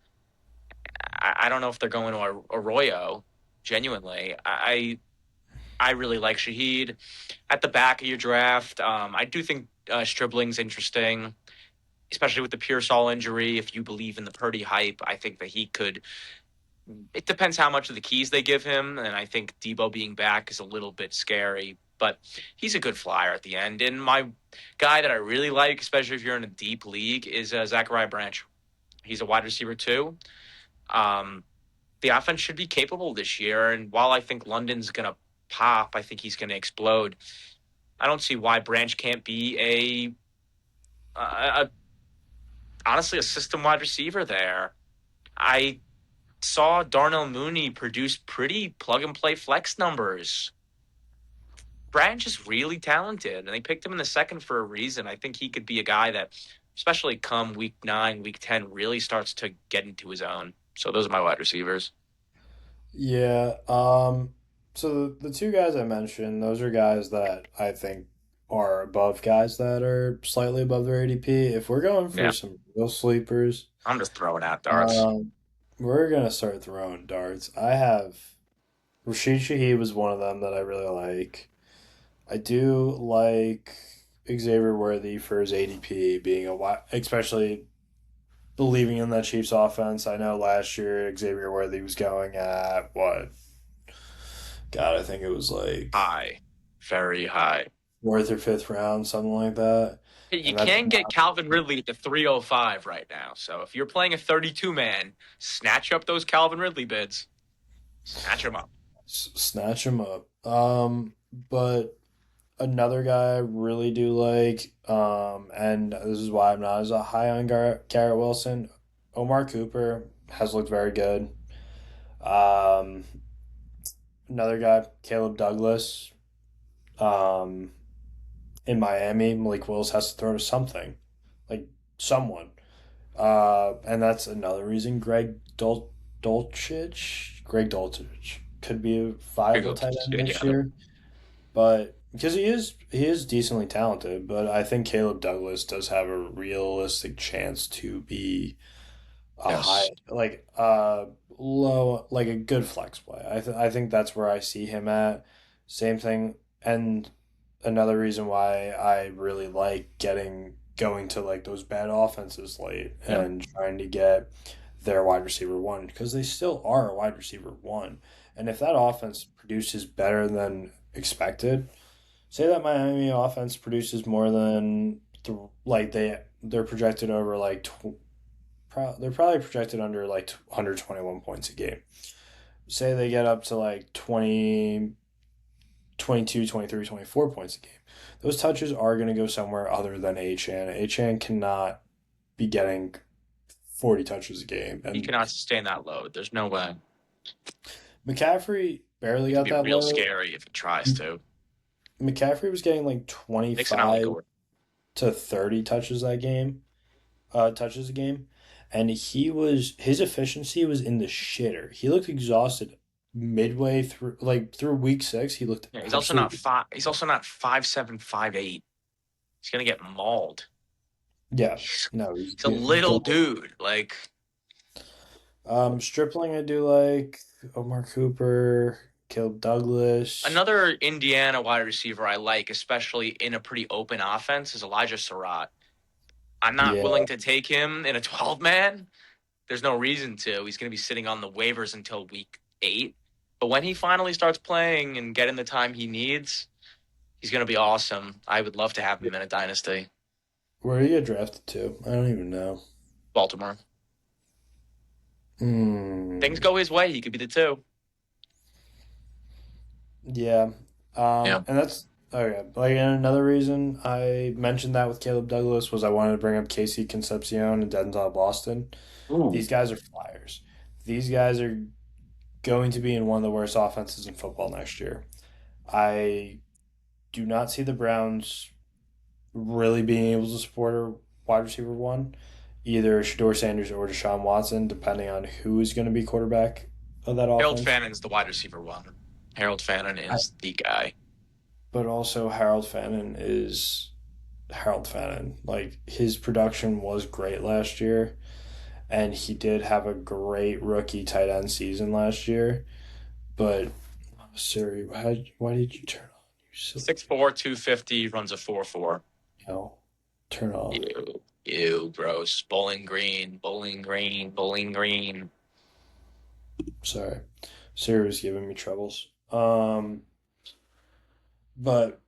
I don't know if they're going to Arroyo, genuinely. I really like Shaheed at the back of your draft. I do think Stribling's interesting, especially with the Pearsall injury. If you believe in the Purdy hype, I think that he could. It depends how much of the keys they give him, and I think Debo being back is a little bit scary. But he's a good flyer at the end. And my guy that I really like, especially if you're in a deep league, is Zachariah Branch. He's a wide receiver too. Um, the offense should be capable this year, and while I think London's going to pop, I think he's going to explode. I don't see why Branch can't be a honestly a system wide receiver there. I saw Darnell Mooney produce pretty plug and play flex numbers. Branch is really talented, and they picked him in the second for a reason. I think he could be a guy that, especially come week 9, week 10, really starts to get into his own. So those are my wide receivers. yeah. So the two guys I mentioned, those are guys that I think are above guys that are slightly above their ADP. If we're going for Yeah, some real sleepers, I'm just throwing out darts. um, we're gonna start throwing darts. I have Rashid Shaheed was one of them that I really like. I do like Xavier Worthy for his ADP being a wide, especially believing in that Chiefs offense. I know last year Xavier Worthy was going at what? God, I think it was like High, very high. fourth or fifth round, something like that. You And that's can get not Calvin Ridley at the 305 right now. So if you're playing a 32 man, snatch up those Calvin Ridley bids. Snatch them up. snatch him up. But another guy I really do like, and this is why I'm not as high on Garrett Wilson. Omar Cooper has looked very good. Um, Another guy, Caleb Douglas. Um, in Miami, Malik Willis has to throw to something, like someone. And that's another reason Greg Dulcich could be a Here you viable go. tight end next Yeah. year. But because he is decently talented, but I think Caleb Douglas does have a realistic chance to be a high Yes. low like a good flex play. I think that's where I see him at. Same thing, and another reason why I really like getting going to like those bad offenses late Yeah. and trying to get their wide receiver one because they still are a wide receiver one. And if that offense produces better than expected, say that Miami offense produces more than like they're projected over like they're probably projected under like 121 points a game. Say they get up to like 20, 22, 23, 24 points a game. Those touches are going to go somewhere other than Achan. Achan cannot be getting 40 touches a game. He And cannot sustain that load. There's no way. McCaffrey barely It could got be that real low. scary if he tries to. McCaffrey was getting like Nixon 25 Allegor. to 30 touches a game, and his efficiency was in the shitter. He looked exhausted midway through, like through week 6. He looked Yeah, he's also not absolutely five. He's also not 5'7", 5'8". He's gonna get mauled. yeah. He's, No, he's he's a little going. dude. Like Stripling, I do like Omar Cooper, Caleb Douglas. another Indiana wide receiver I like, especially in a pretty open offense, is Elijah Surratt. I'm not Yeah, willing to take him in a 12 man. There's no reason to. He's going to be sitting on the waivers until week 8. But when he finally starts playing and getting the time he needs, he's going to be awesome. I would love to have him in a dynasty. where did he get drafted to? I don't even know. Baltimore. Hmm. Things go his way. He could be the 2. Yeah. Yeah. And that's okay. Like, and another reason I mentioned that with Caleb Douglas was I wanted to bring up Casey Concepcion and Denzel Boston. Ooh. These guys are flyers. These guys are going to be in one of the worst offenses in football next year. I do not see the Browns really being able to support a wide receiver one, either Shador Sanders or Deshaun Watson, depending on who is going to be quarterback of that Harold offense. Fannon's the wide receiver 1. Harold Fannin is the guy. But also Harold Fannin is Harold Fannin. Like his production was great last year, and he did have a great rookie tight end season last year. But Siri, why did you turn on? You silly 6'4", 250, runs a 4.4. no, turn off. Ew, gross. Bowling Green, Bowling Green, Bowling Green. Sorry, Siri was giving me troubles. But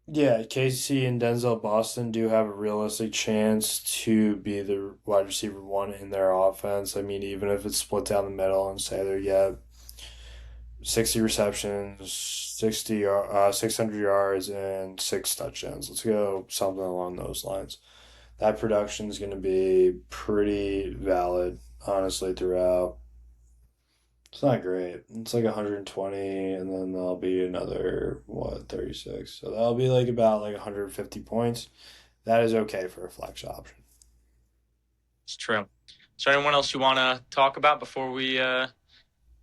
yeah, Casey and Denzel Boston do have a realistic chance to be the wide receiver one in their offense. I mean, even if it's split down the middle and say they get 60 receptions, 600 yards, and 6 touchdowns. Let's go something along those lines. That production is going to be pretty valid, honestly, throughout. It's not great. It's like 120, and then there'll be another, what, 36. So that'll be like about like 150 points. That is okay for a flex option. It's true. Is there anyone else you want to talk about before we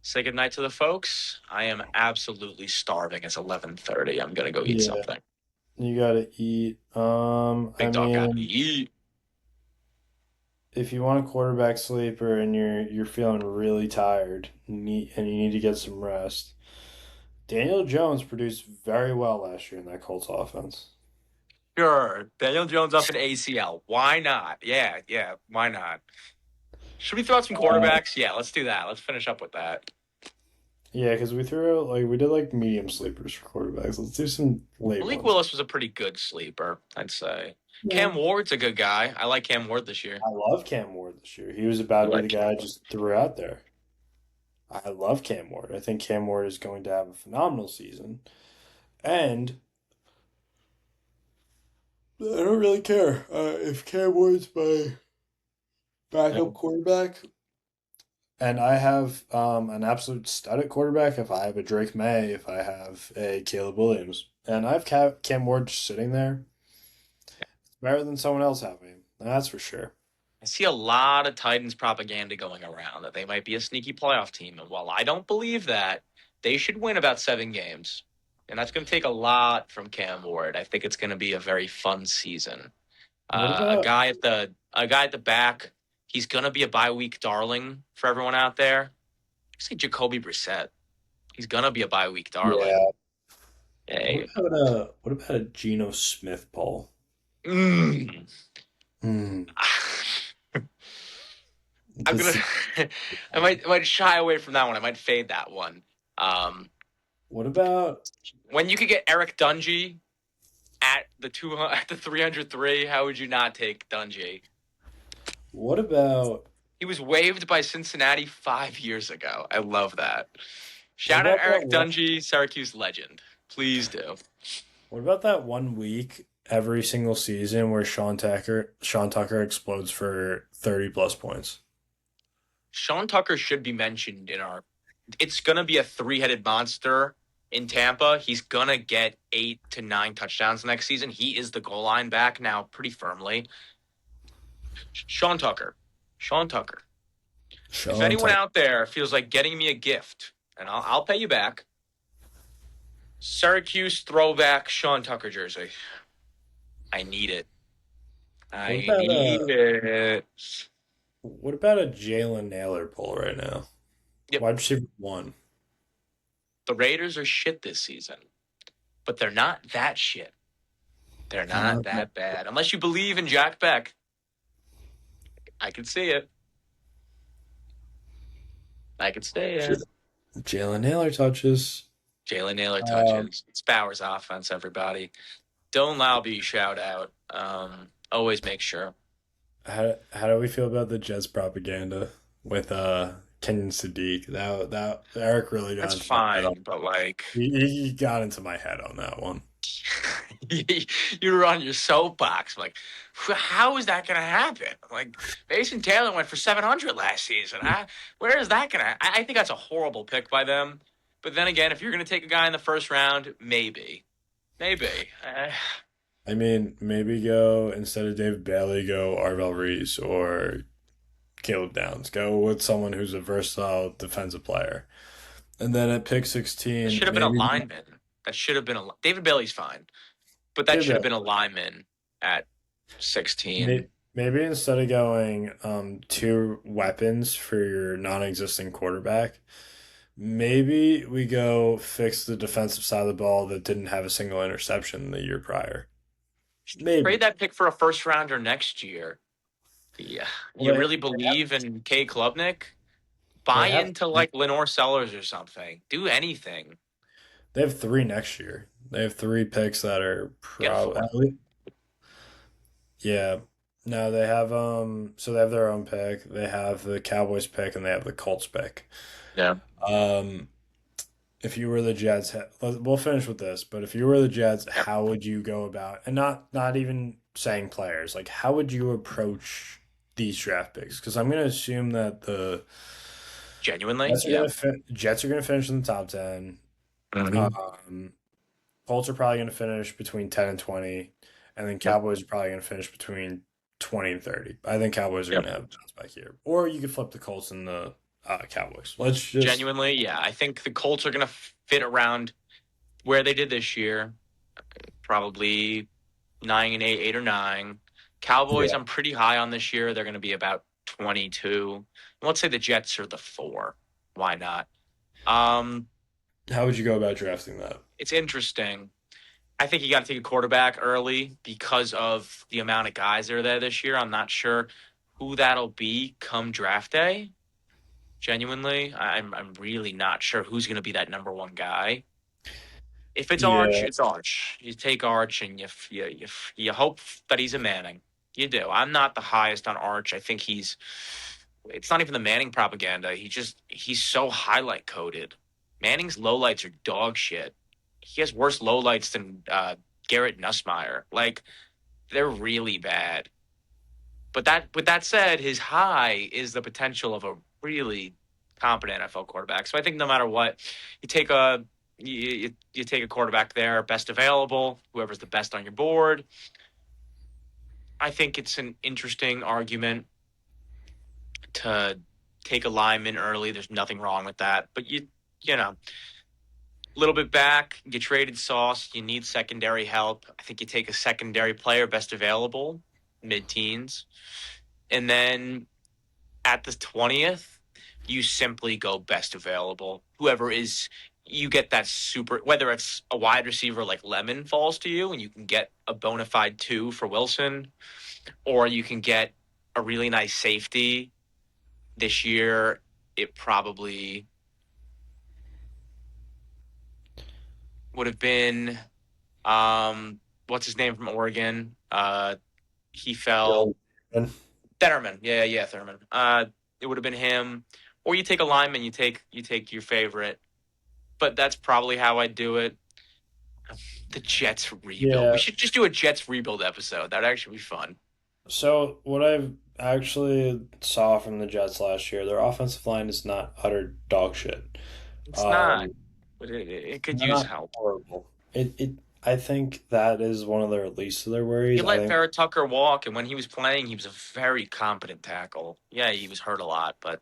say goodnight to the folks? I am absolutely starving. It's 11:30. I'm gonna go eat Yeah, something. you gotta eat. I Big dog got to mean, eat. if you want a quarterback sleeper and you're feeling really tired and you need to get some rest, Daniel Jones produced very well last year in that Colts offense. Sure, Daniel Jones up in ACL. Why not? Yeah, yeah. Why not? Should we throw out some Uh, quarterbacks? Yeah, let's do that. Let's finish up with that. yeah, because we threw out we did like medium sleepers for quarterbacks. Let's do some late Malik ones. Willis was a pretty good sleeper, I'd say. Yeah. Cam Ward's a good guy. I like Cam Ward this year. I love Cam Ward this year. He was about I to be like the Cam guy I Ward. just threw out there. I love Cam Ward. I think Cam Ward is going to have a phenomenal season. And I don't really care if Cam Ward's my backup quarterback. And I have an absolute stud at quarterback. If I have a Drake May, if I have a Caleb Williams, and I have Cam Ward just sitting there, it's better than someone else having him. That's for sure. I see a lot of Titans propaganda going around that they might be a sneaky playoff team. And while I don't believe that, they should win about 7 games. And that's going to take a lot from Cam Ward. I think it's going to be a very fun season. What A about guy at the back, he's going to be a bye week darling for everyone out there. I say Jacoby Brissett. He's going to be a bye week darling. yeah? Hey. What about a Geno Smith poll? Mm. Hmm. I'm This gonna. I might shy away from that one. I might fade that one. Um, What about when you could get Eric Dungy at the 303, how would you not take Dungy? what about He was waived by Cincinnati 5 years ago. I love that. what Shout out about that Eric one? Dungy, Syracuse legend. Please do. What about that 1 week every single season where Sean Tucker explodes for 30 plus points? Sean Tucker should be mentioned in our. It's gonna be a three-headed monster in Tampa. He's gonna get 8 to 9 touchdowns next season. He is the goal line back now, pretty firmly. Sean Tucker. Sean Tucker. If Sean anyone Tucker. out there feels like getting me a gift, and I'll pay you back, Syracuse throwback Sean Tucker jersey. I need it. What I about need it. a Jalen Naylor poll right now? Yep. Wide receiver one. The Raiders are shit this season, but they're not that shit. They're not that bad. Unless you believe in Jack Beck. I can see it. I can see it. Jalen Naylor touches. Jalen Naylor Um, touches. It's Bowers offense, everybody. Don't Lowby shout out. Always make sure. how do we feel about the Jets propaganda with Kenyon Sadiq? That Eric really got That's into my head on. fine, but like He got into my head on that one. you were on your soapbox. Like, how is that going to happen? Like, Mason Taylor went for 700 last season. Where is that going to? I think that's a horrible pick by them. But then again, if you're going to take a guy in the first round, maybe. I mean, maybe go instead of David Bailey, go Arvell Reese or Caleb Downs. Go with someone who's a versatile defensive player. And then at pick That 16, should have been a maybe lineman. That should have been a David Bailey's fine, but that David should have Bailey. been a lineman at 16. Maybe instead of going two weapons for your non-existent quarterback, maybe we go fix the defensive side of the ball that didn't have a single interception the year prior. Maybe. Trade that pick for a first rounder next year. Yeah, you Well, really believe in K. Klubnik? they Buy have into like Lenore Sellers or something. Do anything. they have three next year. They have three picks that are Get four. probably yeah. No, they have so they have their own pick. They have the Cowboys pick and they have the Colts pick. Yeah. Um if you were the Jets, we'll finish with this, but if you were the Jets, Yep. how would you go about, and not even saying players, like how would you approach these draft picks? Because I'm going to assume that the Genuinely? Jets are Yeah. going to Jets are going to finish in the top 10. Mhm. Colts are probably going to finish between 10 and 20, and then Yep. Cowboys are probably going to finish between 20 and 30. I think Cowboys are Yep. going to have a bounce back here, or you could flip the Colts and the Cowboys. Let's just Genuinely, yeah. I think the Colts are going to fit around where they did this year. Probably 9 and 8, 8 or 9. Cowboys, Yeah. I'm pretty high on this year. They're going to be about 22. Let's say the Jets are the 4. Why not? Um, How would you go about drafting that? it's interesting. I think you got to take a quarterback early because of the amount of guys that are there this year. I'm not sure who that'll be come draft day. Genuinely, I'm really not sure who's going to be that number one guy. If it's Arch, Yeah. it's Arch. You take Arch and you hope that he's a Manning. You do. I'm not the highest on Arch. I think he's. It's not even the Manning propaganda. He's so highlight coded. Manning's lowlights are dog shit. He has worse lowlights than Garrett Nussmeier. Like they're really bad. But with that said, his high is the potential of a really competent NFL quarterback. So I think no matter what, you take a you take a quarterback there, best available, whoever's the best on your board. I think it's an interesting argument to take a lineman early. There's nothing wrong with that. But you know, a little bit back, you traded Sauce, you need secondary help. I think you take a secondary player, best available, mid teens. And then at the 20th, you simply go best available. Whoever is, you get that super, whether it's a wide receiver like Lemon falls to you and you can get a bona fide 2 for Wilson, or you can get a really nice safety. This year, it probably would have been, what's his name from Oregon? He fell. Dylan. Thurman. Yeah, Thurman. It would have been him. Or you take a lineman, you take your favorite. But that's probably how I do it. The Jets rebuild. We Yeah. should just do a Jets rebuild episode. That'd actually be fun. So what I've actually saw from the Jets last year, their offensive line is not utter dog shit. It's not, Um, but it could they're use not help. horrible. It I think that is one of their least of their You worries. I let think Barrett Tucker walk, and when he was playing, he was a very competent tackle. Yeah, he was hurt a lot, but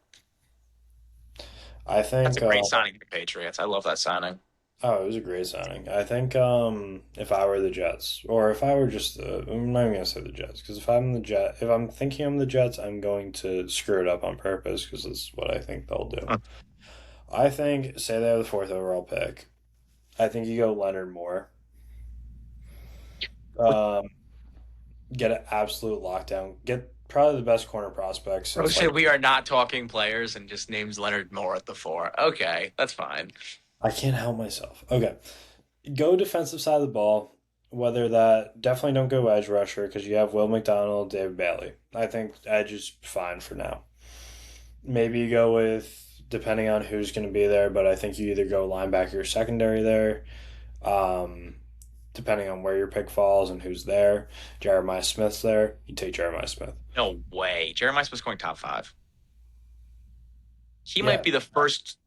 I that's a think great signing for the Patriots. I love that signing. oh, it was a great signing. I think if I were the Jets, or if I were just I'm not even gonna say the Jets, because if I'm thinking I'm the Jets, I'm going to screw it up on purpose because that's what I think they'll do. Huh. I think say they have the fourth overall pick. I think you go Leonard Moore. Um, get an absolute lockdown. Get probably the best corner prospect Bro since said like we are not talking players and just names Leonard Moore at the 4. Okay, that's fine. I can't help myself. Okay, go defensive side of the ball. Whether that definitely don't go edge rusher because you have Will McDonald, David Bailey. I think edge is fine for now. Maybe you go with depending on who's going to be there, but I think you either go linebacker or secondary there. Um, Depending on where your pick falls and who's there. Jeremiah Smith's there. You take Jeremiah Smith. No way. Jeremiah Smith's going top 5. He might Yeah, be the first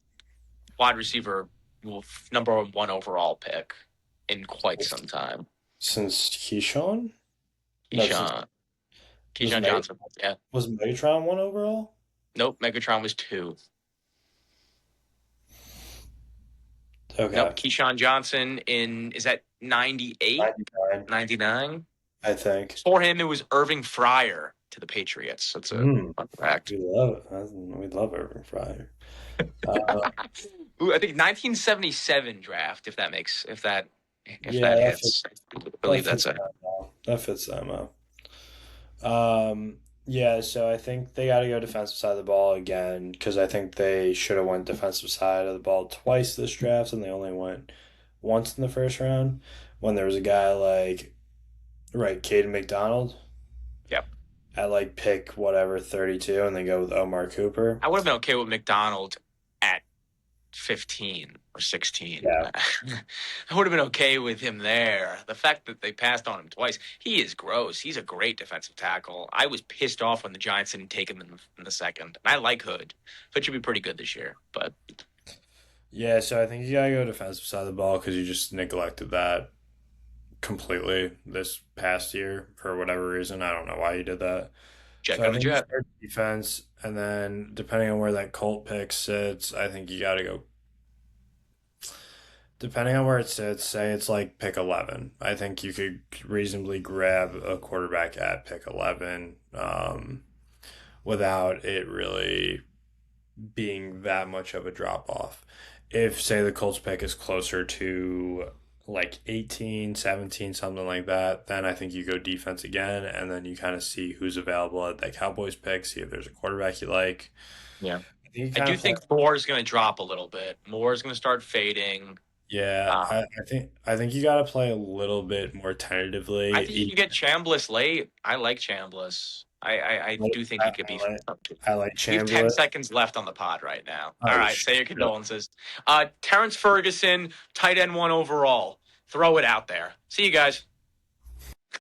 wide receiver number 1 overall pick in quite some time. since Keyshawn. No, since Keyshawn. was Keyshawn Johnson. Yeah. Megatron one overall? Nope. Megatron was 2. Okay, Nope. Keyshawn Johnson is that 98, 99, 99? I think. For him, it was Irving Fryer to the Patriots. That's a Mm, fun fact. we love it. We love Irving Fryer. Uh, Ooh, I think 1977 draft, if yeah, that hits. I that believe that's fits it. that well. That fits that well. Yeah, so I think they got to go defensive side of the ball again because I think they should have went defensive side of the ball twice this draft and they only went once in the first round when there was a guy like right, Caden McDonald Yep. at like pick whatever 32 and they go with Omar Cooper. I would have been okay with McDonald at 15 or 16. Yeah. I would have been okay with him there. The fact that they passed on him twice, he is gross. He's a great defensive tackle. I was pissed off when the Giants didn't take him in the second. And I like Hood. Hood should be pretty good this year. But Yeah, so I think you got to go defensive side of the ball because you just neglected that completely this past year for whatever reason. I don't know why you did that. check So I on the think you Jet. start defense, and then depending on where that Colt pick sits, I think you got to go depending on where it sits, say it's like pick 11. I think you could reasonably grab a quarterback at pick 11 without it really being that much of a drop off. If, say, the Colts pick is closer to like 18, 17, something like that, then I think you go defense again, and then you kind of see who's available at that Cowboys pick, see if there's a quarterback you like. Yeah. I think you I kind do of play. think Moore is going to drop a little bit. Moore is going to start fading. Yeah, Um, I think you got to play a little bit more I think you tentatively. can get Chambliss late. I like Chambliss. I do think he could be. I like We have 10 Chambliss. seconds left on the pod right now. All Oh, right, say your shit. condolences. Terrence Ferguson, tight end one overall. Throw it out there. See you guys.